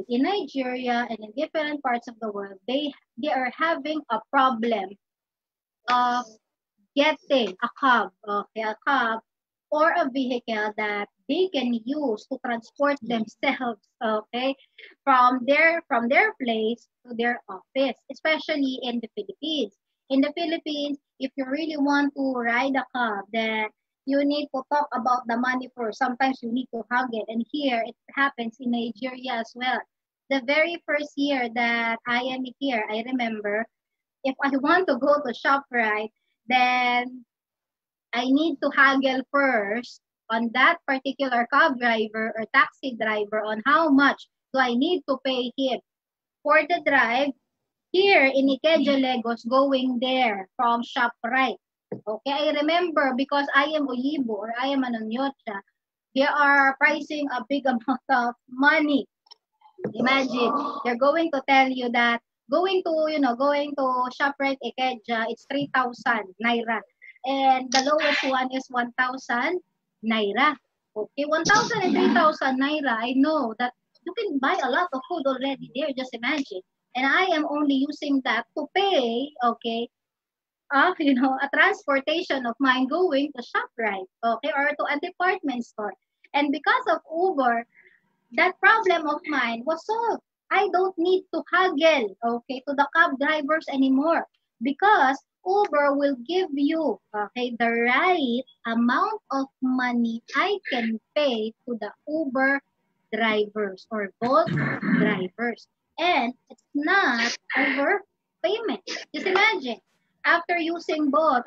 in Nigeria and in different parts of the world, they are having a problem of getting a cab, okay, a cab or a vehicle that they can use to transport themselves, okay, from their place to their office, especially in the Philippines. In the Philippines, if you really want to ride a cab, then you need to talk about the money first. Sometimes you need to hug it, and here it happens in Nigeria as well. The very first year that I am here, I remember if I want to go to ShopRite, then I need to haggle first on that particular cab driver or taxi driver on how much do I need to pay him for the drive here in Ikeja, Lagos, going there from ShopRite. Okay, I remember because I am Oyibo or I am Anonyocha, they are pricing a big amount of money. Imagine, they're going to tell you that going to ShopRite Ikeja, it's 3,000 naira. And the lowest one is 1,000 naira. Okay, 1,000 and 3,000 naira. I know that you can buy a lot of food already there, just imagine. And I am only using that to pay, okay, a transportation of mine going to ShopRite, okay, or to a department store. And because of Uber, that problem of mine was solved. I don't need to haggle, okay, to the cab drivers anymore because Uber will give you, okay, the right amount of money I can pay to the Uber drivers or Bolt drivers. And it's not overpayment. Just imagine, after using both,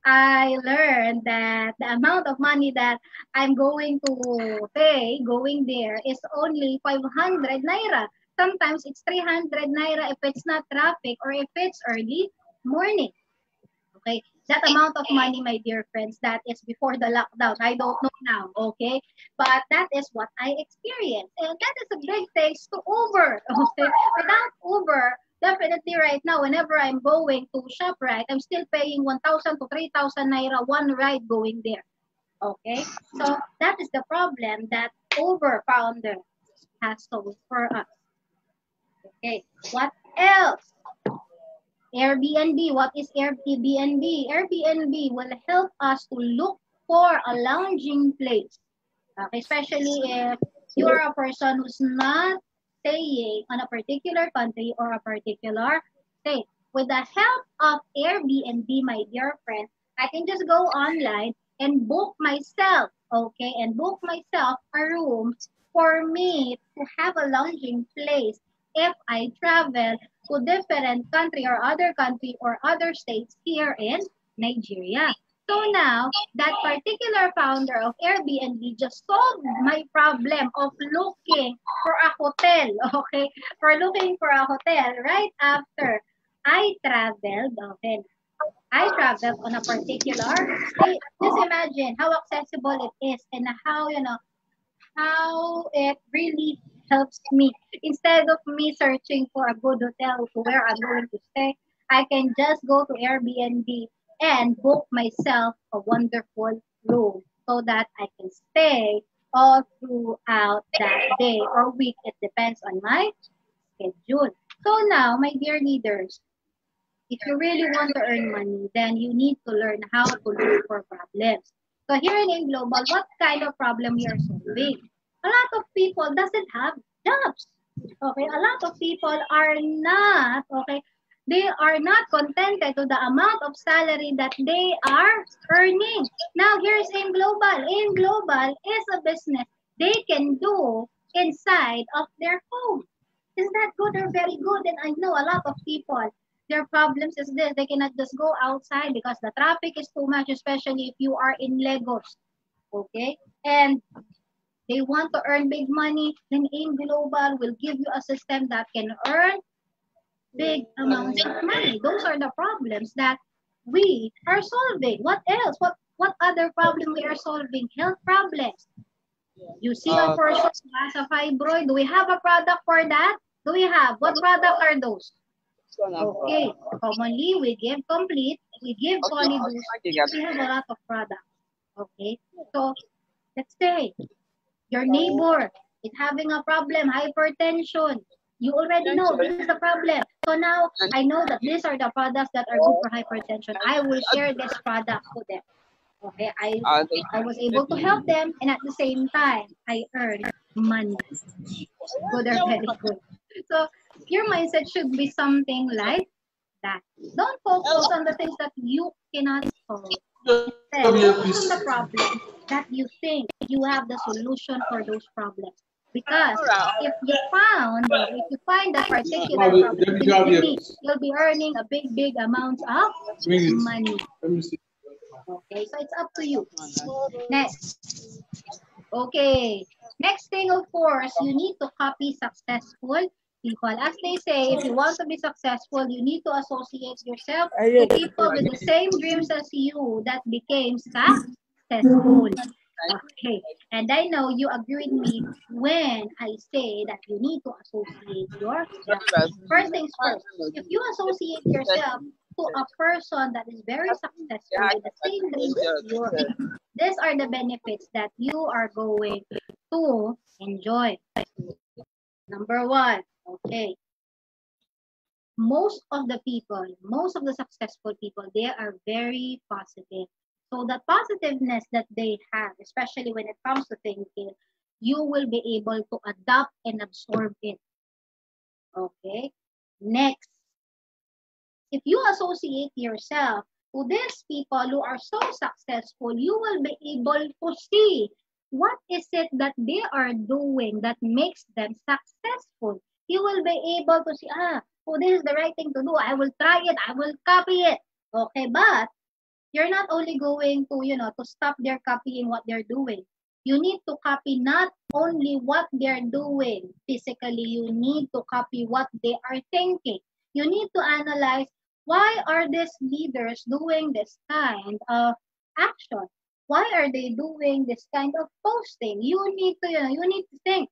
I learned that the amount of money that I'm going to pay going there is only 500 naira. Sometimes it's 300 naira if it's not traffic or if it's early morning. Okay, that amount of money, my dear friends, that is before the lockdown. I don't know now, okay? But that is what I experienced. And that is a big thanks to Uber, okay? Without Uber, definitely right now, whenever I'm going to ShopRite, I'm still paying 1,000 to 3,000 naira one ride going there, okay? So that is the problem that Uber founder has solved for us. Okay, what else? Airbnb. What is Airbnb? Airbnb will help us to look for a lounging place. Okay, especially if you are a person who's not staying on a particular country or a particular state. With the help of Airbnb, my dear friend, I can just go online and book myself, okay, and book myself a room for me to have a lounging place if I travel to different country or other states here in Nigeria. So now, that particular founder of Airbnb just solved my problem of looking for a hotel, okay? For looking for a hotel right after I traveled, okay? I traveled on a particular state. Just imagine how accessible it is and how, how it really helps me. Instead of me searching for a good hotel to where I'm going to stay, I can just go to Airbnb and book myself a wonderful room so that I can stay all throughout that day or week. It depends on my schedule. So now, my dear leaders, if you really want to earn money, then you need to learn how to look for problems. So here in Global, what kind of problem we are solving? A lot of people doesn't have jobs. Okay, a lot of people are not, okay, they are not contented to the amount of salary that they are earning. Now here's in Global. In Global is a business they can do inside of their home. Is that good or very good? And I know a lot of people, their problems is this, they cannot just go outside because the traffic is too much, especially if you are in Lagos. Okay? And they want to earn big money, then AIM Global will give you a system that can earn big amounts of money. Those are the problems that we are solving. What else? What other problem we are solving? Health problems. You see a person who has a fibroid. Do we have a product for that? Do we have? What product are those? Okay. Commonly, we give complete. We give polyboost. We have a lot of products. Okay. So, let's say your neighbor is having a problem, hypertension. You already know this is the problem. So now, I know that these are the products that are good for hypertension. I will share this product to them. Okay, I was able to help them, and at the same time, I earned money. Good or very good. So your mindset should be something like that. Don't focus on the things that you cannot solve. Instead, focus on the problem that you think you have the solution for those problems. Because if you find that particular problem, believe me, you'll be earning a big amount of money. Okay, so it's up to you. Next. Okay. Next thing, of course, you need to copy successful people. As they say, if you want to be successful, you need to associate yourself to people with the same dreams as you that became successful. Okay. And I know you agree with me when I say that you need to associate yourself. First things first, if you associate yourself to a person that is very successful with the same dreams as yours, these are the benefits that you are going to enjoy. Number one, okay. Most of the successful people, they are very positive. So the positiveness that they have, especially when it comes to thinking, you will be able to adapt and absorb it. Okay. Next, if you associate yourself to these people who are so successful, you will be able to see what is it that they are doing that makes them successful. You will be able to see, this is the right thing to do. I will try it. I will copy it. Okay, but you're not only going to, to stop their copying what they're doing. You need to copy not only what they're doing physically, you need to copy what they are thinking. You need to analyze, why are these leaders doing this kind of action? Why are they doing this kind of posting? You need to think,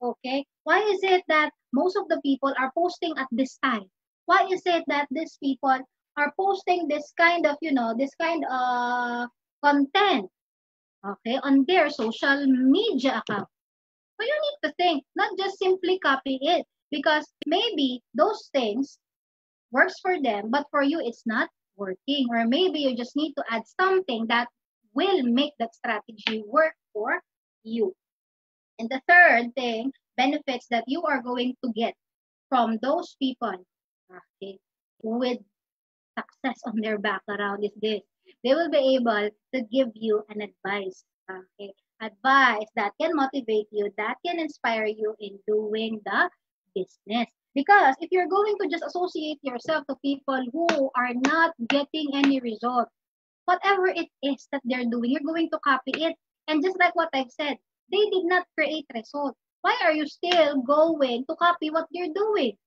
okay? Why is it that most of the people are posting at this time? Why is it that these people are posting this kind of, content, okay, on their social media account? So you need to think, not just simply copy it, because maybe those things works for them, but for you it's not working. Or maybe you just need to add something that will make that strategy work for you. And the third thing, benefits that you are going to get from those people, okay, with success on their background is this. They will be able to give you an advice, okay? Advice that can motivate you, that can inspire you in doing the business. Because if you're going to just associate yourself to people who are not getting any result, whatever it is that they're doing, you're going to copy it. And just like what I've said, they did not create results. Why are you still going to copy what they're doing?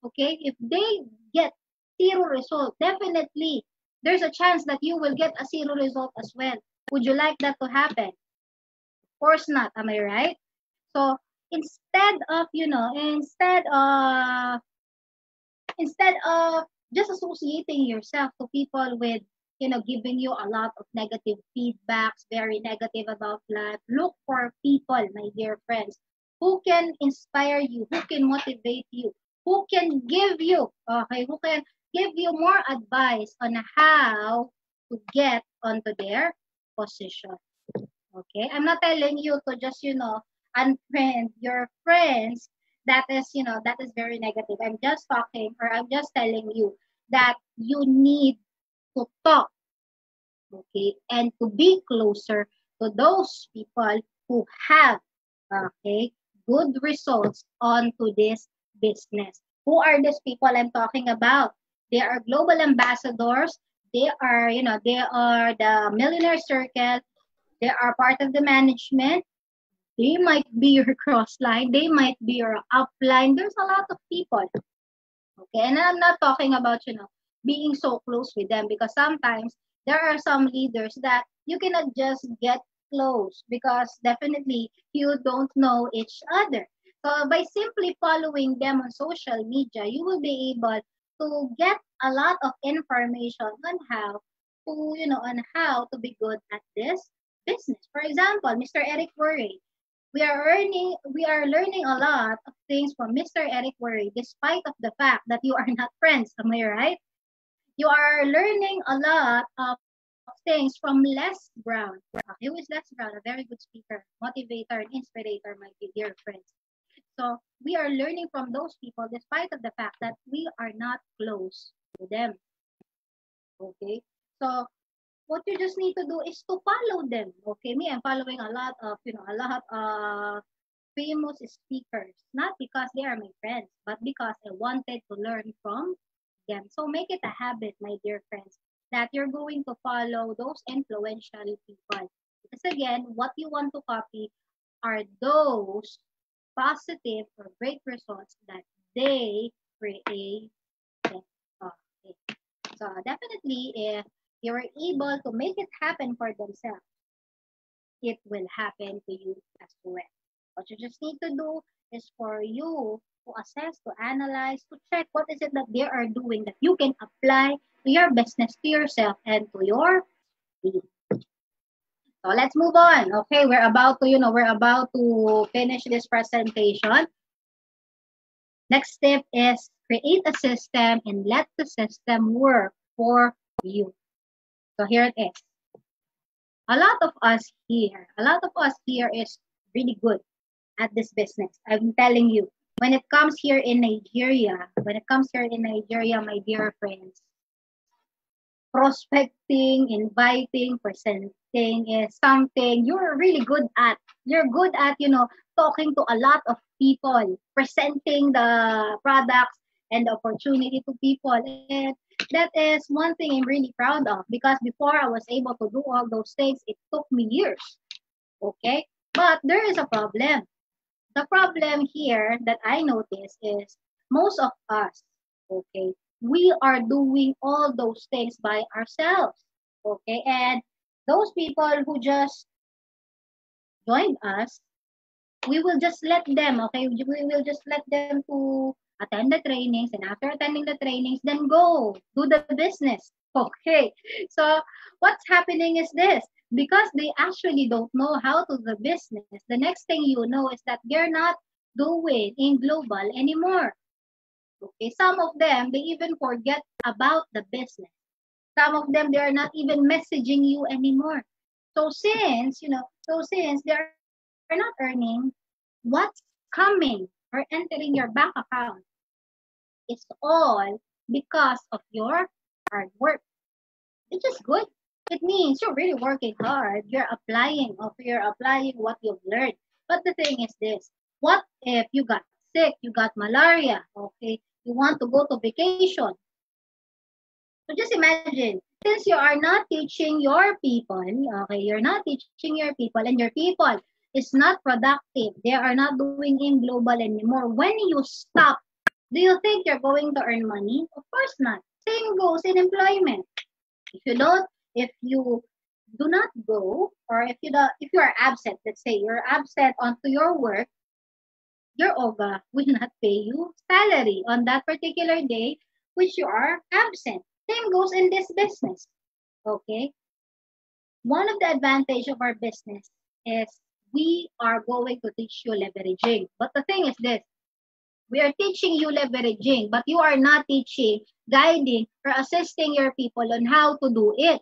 Okay? If they get zero result, definitely there's a chance that you will get a zero result as well. Would you like that to happen? Of course not. Am I right? So instead of, instead of just associating yourself to people with, giving you a lot of negative feedbacks, very negative about life, look for people, my dear friends, who can inspire you, who can motivate you, who can give you, okay, who can give you more advice on how to get onto their position. Okay, I'm not telling you to just, unfriend your friends that is very negative. I'm just talking, or I'm just telling you that you need to talk, okay, and to be closer to those people who have, okay, good results onto this business. Who are these people I'm talking about? They are global ambassadors. They are, they are the millionaire circle. They are part of the management. They might be your cross line. They might be your upline. There's a lot of people. Okay, and I'm not talking about, being so close with them, because sometimes there are some leaders that you cannot just get close because definitely you don't know each other. So by simply following them on social media, you will be able to get a lot of information on how to be good at this business. For example, Mr. Eric Worre, we are learning a lot of things from Mr. Eric Worre, despite of the fact that you are not friends. Am I right? You are learning a lot of things from Les Brown. Who is Les Brown? A very good speaker, motivator, and inspirator, my dear friends. So we are learning from those people, despite of the fact that we are not close to them. Okay. So what you just need to do is to follow them. Okay, me, I'm following a lot of, famous speakers, not because they are my friends, but because I wanted to learn from them. So make it a habit, my dear friends, that you're going to follow those influential people. Because again, what you want to copy are those positive or great results that they create. Okay. So definitely, if you're able to make it happen for themselves, it will happen to you as well. What you just need to do is for you to assess, to analyze, to check what is it that they are doing that you can apply to your business, to yourself, and to your team. So let's move on. Okay, we're about to finish this presentation. Next step is create a system and let the system work for you. So here it is. A lot of us here is really good at this business. I'm telling you, when it comes here in Nigeria, my dear friends, prospecting, inviting, presenting is something you're really good at. You're good at, talking to a lot of people, presenting the products and the opportunity to people. And that is one thing I'm really proud of, because before I was able to do all those things, it took me years. Okay? But there is a problem. The problem here that I notice is most of us, okay, we are doing all those things by ourselves. Okay? And those people who just joined us, we will just let them, okay? We will just let them to attend the trainings, and after attending the trainings, then go do the business. Okay. So what's happening is this. Because they actually don't know how to do the business, the next thing you know is that they're not doing in global anymore. Okay. Some of them, they even forget about the business. Some of them, they are not even messaging you anymore. So since they are not earning, what's coming or entering your bank account is all because of your hard work, which is good. It means you're really working hard. You're applying what you've learned. But the thing is this: what if you got sick, you got malaria, okay? You want to go to vacation. So just imagine since you are not teaching your people, okay, you're not teaching your people, and your people is not productive, they are not doing in global anymore. When you stop, do you think you're going to earn money? Of course not. Same goes in employment. If you don't, if you do not go, or if you are absent, let's say you're absent onto your work, your OGA will not pay you salary on that particular day which you are absent. Same goes in this business. Okay? One of the advantage of our business is we are going to teach you leveraging. But the thing is this, we are teaching you leveraging, but you are not teaching, guiding, or assisting your people on how to do it.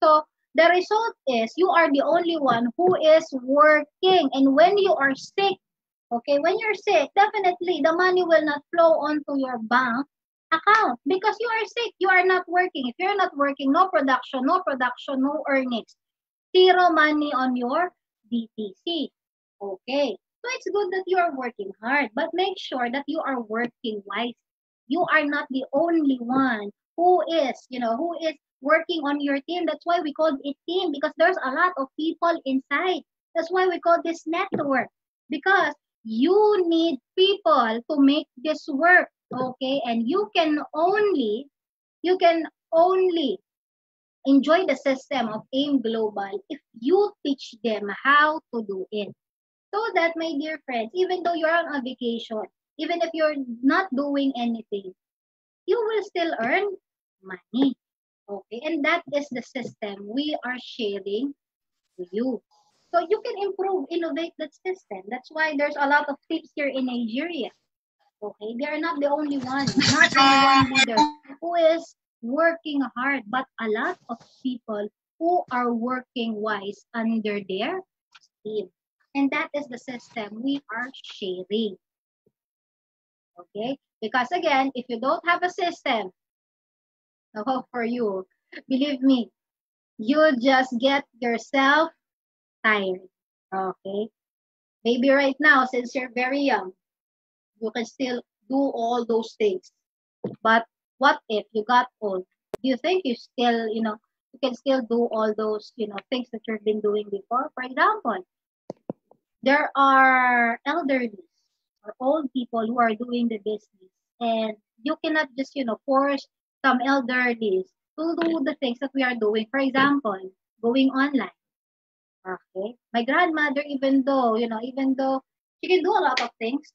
So the result is you are the only one who is working. And when you are sick, okay, when you're sick, definitely the money will not flow onto your bank account because you are sick. You are not working. If you're not working, no production, no earnings. Zero money on your DTC. Okay. So it's good that you are working hard, but make sure that you are working wise. You are not the only one who is working on your team. That's why we call it team because there's a lot of people inside. That's why we call this network because you need people to make this work. Okay. And you can only enjoy the system of AIM Global if you teach them how to do it. So that, my dear friends, even though you're on a vacation, even if you're not doing anything, you will still earn money. Okay, and that is the system we are sharing to you. So you can improve, innovate that system. That's why there's a lot of tips here in Nigeria. Okay, they are not the only one, not only one leader who is working hard, but a lot of people who are working wise under their team. And that is the system we are sharing. Okay? Because again, if you don't have a system, for you, believe me, you just get yourself tired. Okay? Maybe right now, since you're very young, you can still do all those things. But what if you got old? Do you think you can still do all those, things that you've been doing before? For example, there are elderly or old people who are doing the business, and you cannot just, force some elderly to do the things that we are doing. For example, going online. Okay. My grandmother, even though she can do a lot of things,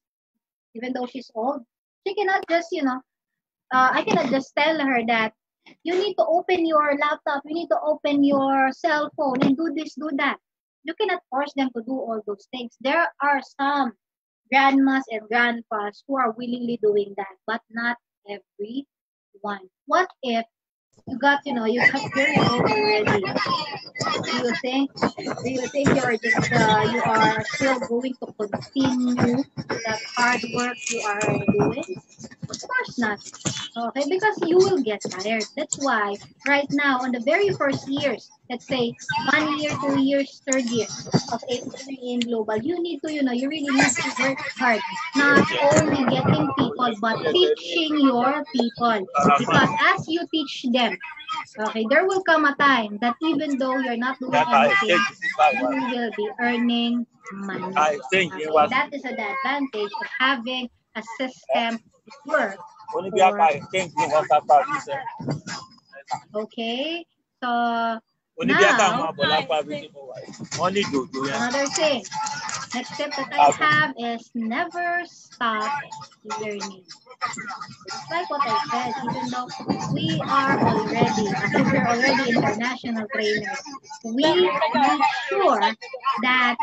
even though she's old, she cannot just, I cannot just tell her that you need to open your laptop, you need to open your cell phone and do this, do that. You cannot force them to do all those things. There are some grandmas and grandpas who are willingly doing that, but not everyone. What if you got very old already? Do you think you are still going to continue that hard work you are doing? Of course not. Okay, because you will get tired. That's why right now on the very first years, let's say 1 year, 2 years, third year of in global, you really need to work hard. Not only getting people, but teaching your people. Because as you teach them, okay, there will come a time that even though you're not doing anything, you will be earning money. Okay, that is the advantage of having a system work. Okay, so now another thing. Next tip that I have is never stop learning. It's like what I said, even though we're already international trainers, we make sure that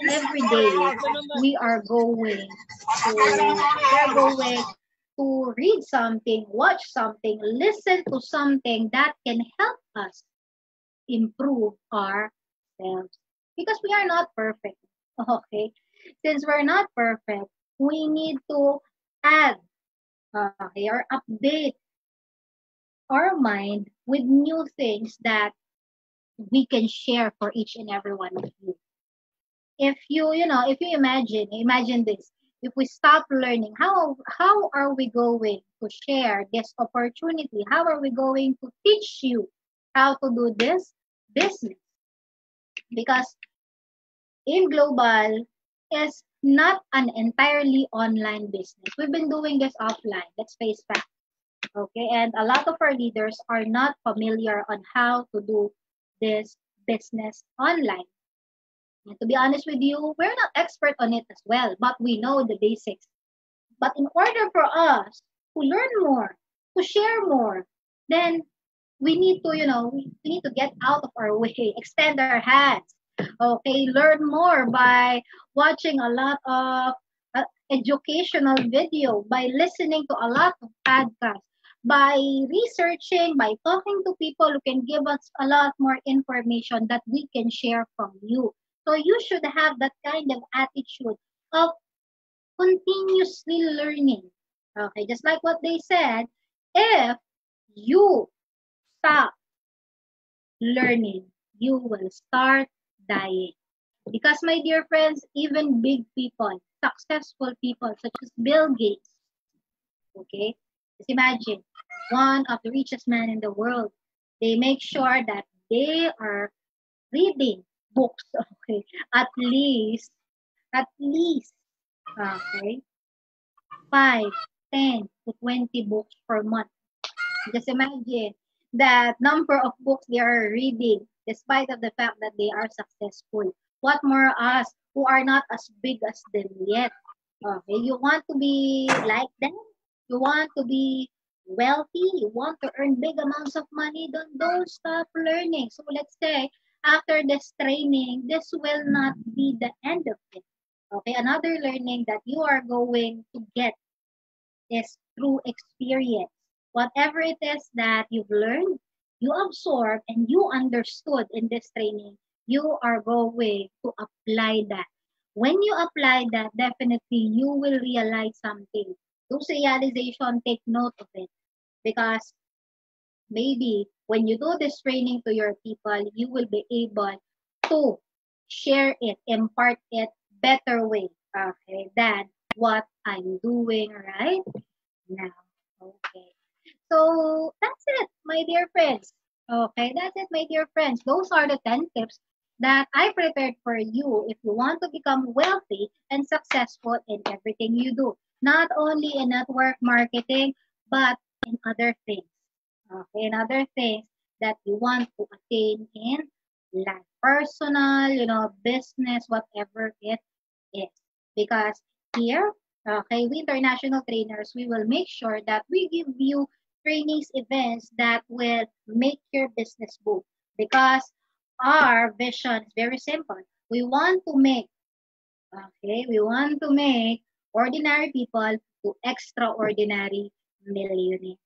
every day we are going to read something, watch something, listen to something that can help us improve ourselves. Because we are not perfect. Okay? Since we're not perfect, we need to add or update our mind with new things that we can share for each and every one of you. If you imagine this, if we stop learning, how are we going to share this opportunity? How are we going to teach you how to do this business? Because in global is not an entirely online business. We've been doing this offline. Let's face facts. Okay, and a lot of our leaders are not familiar on how to do this business online. And to be honest with you, we're not expert on it as well, but we know the basics. But in order for us to learn more, to share more, then we need to, we need to get out of our way, extend our hands. Okay, learn more by watching a lot of educational video, by listening to a lot of podcasts, by researching, by talking to people who can give us a lot more information that we can share from you. So you should have that kind of attitude of continuously learning. Okay, just like what they said, if you stop learning, you will start dying. Because, my dear friends, even big people, successful people such as Bill Gates, okay, just imagine one of the richest men in the world, they make sure that they are reading books, okay, at least, okay, 5, 10 to 20 books per month. Just imagine that number of books they are reading, despite of the fact that they are successful. What more us who are not as big as them yet? Okay, you want to be like them? You want to be wealthy? You want to earn big amounts of money? Don't stop learning. So let's say after this training, this will not be the end of it. Okay, another learning that you are going to get is through experience. Whatever it is that you've learned, you absorb, and you understood in this training, you are going to apply that. When you apply that, definitely you will realize something. Those realization, take note of it. Because maybe when you do this training to your people, you will be able to share it, impart it better way, okay, than what I'm doing right now. Okay. So that's it, my dear friends. Okay, that's it, my dear friends. Those are the 10 tips that I prepared for you if you want to become wealthy and successful in everything you do. Not only in network marketing, but in other things. Okay, in other things that you want to attain in life. Personal, business, whatever it is. Because here, okay, we international trainers, we will make sure that we give you trainings events that will make your business boom. Because our vision is very simple. We want to make, ordinary people to extraordinary millionaires.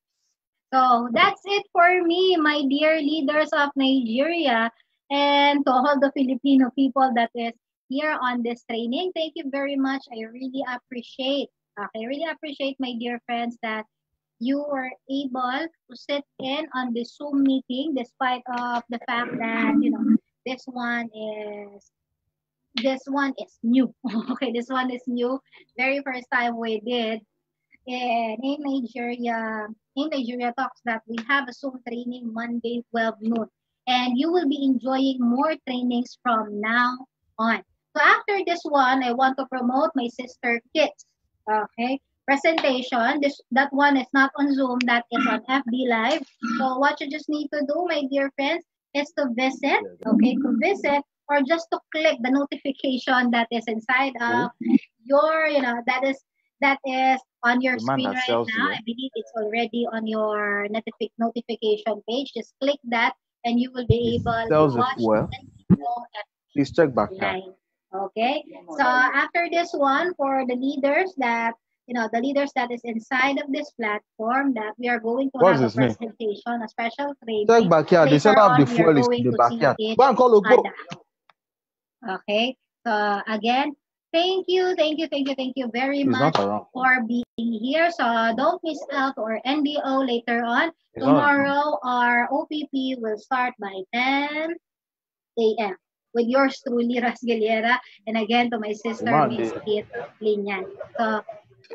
So that's it for me, my dear leaders of Nigeria, and to all the Filipino people that is here on this training. Thank you very much. I really appreciate, my dear friends, that you were able to sit in on this Zoom meeting despite of the fact that, this one is new. Okay, this one is new. Very first time we did. And in Nigeria talks that we have a Zoom training Monday 12 noon. And you will be enjoying more trainings from now on. So after this one, I want to promote my sister Kit's presentation. That one is not on Zoom, that is on FB Live. So what you just need to do, my dear friends, is to visit, or just to click the notification that is inside of your, that is on your screen right now. I believe it's already on your notification page. Just click that and you will be able to watch the Please check back live. Okay. So after this one, for the leaders that is inside of this platform, that we are going to have a presentation, a special training. Check backyard. They said have the fuel is in the backyard. Go and call Ogo. Okay. So again, thank you very much for being here. So don't miss out our NBO later on. Tomorrow, our OPP will start by 10 a.m. with yours truly, Ruzel Gellera, and again to my sister, Miss Kit Linyan. So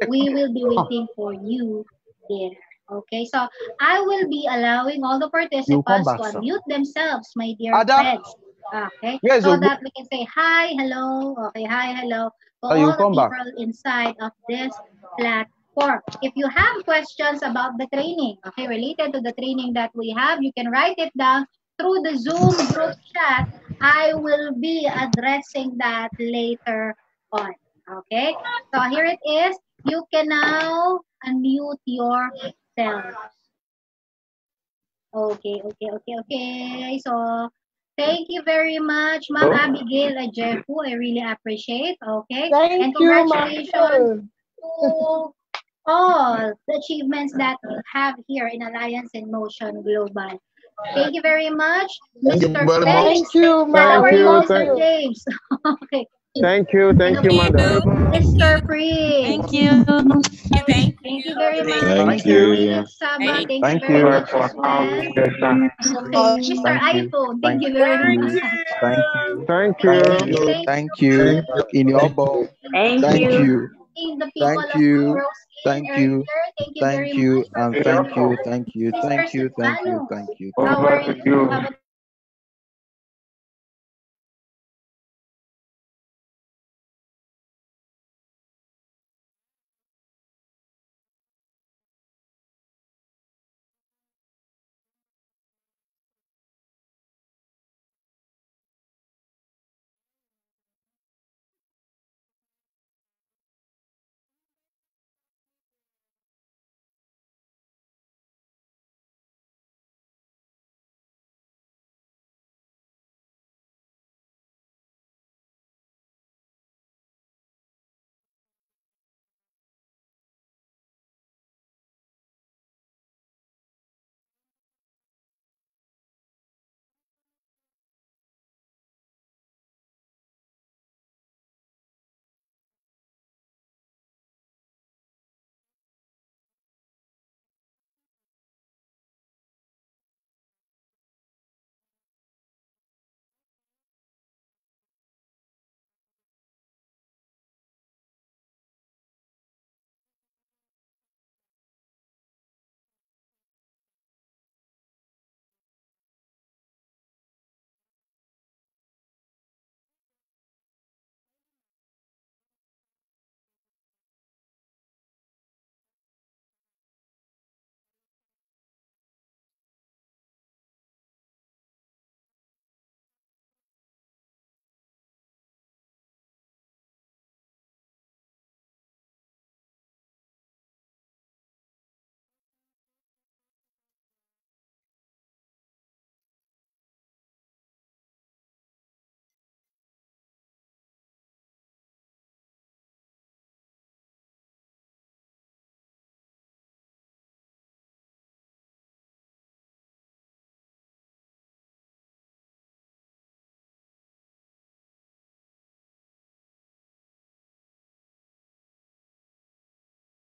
we will be waiting for you there. Okay, so I will be allowing all the participants to unmute themselves, my dear friends. Okay, so that we can say hi, hello. Okay, hi, hello to all the people inside of this platform. If you have questions about the training, okay, related to the training that we have, you can write it down through the Zoom group chat. I will be addressing that later on. Okay, so here it is. You can now unmute yourself. Okay. So, thank you very much, Ma'am Abigail Ajefu. I really appreciate. Okay. And congratulations to all the achievements that you have here in Alliance in Motion Global. Thank you very much, Mr. Felix. Thank you, How are you, Mr. James? Okay. Thank you, madam. Mr. Prince. Thank you. Thank you very much. Thank Mr. you. Philip Saba, thank you very much as well. Okay. Mr. iPhone, thank you very much. Thank you. Thank you. In your bowl. Thank you. The people Thank of you. Rose earlier, thank you very much for Thank you. being here. Thank you. Mr. Thank you. Thank you. Silvano, Thank you. how are you? How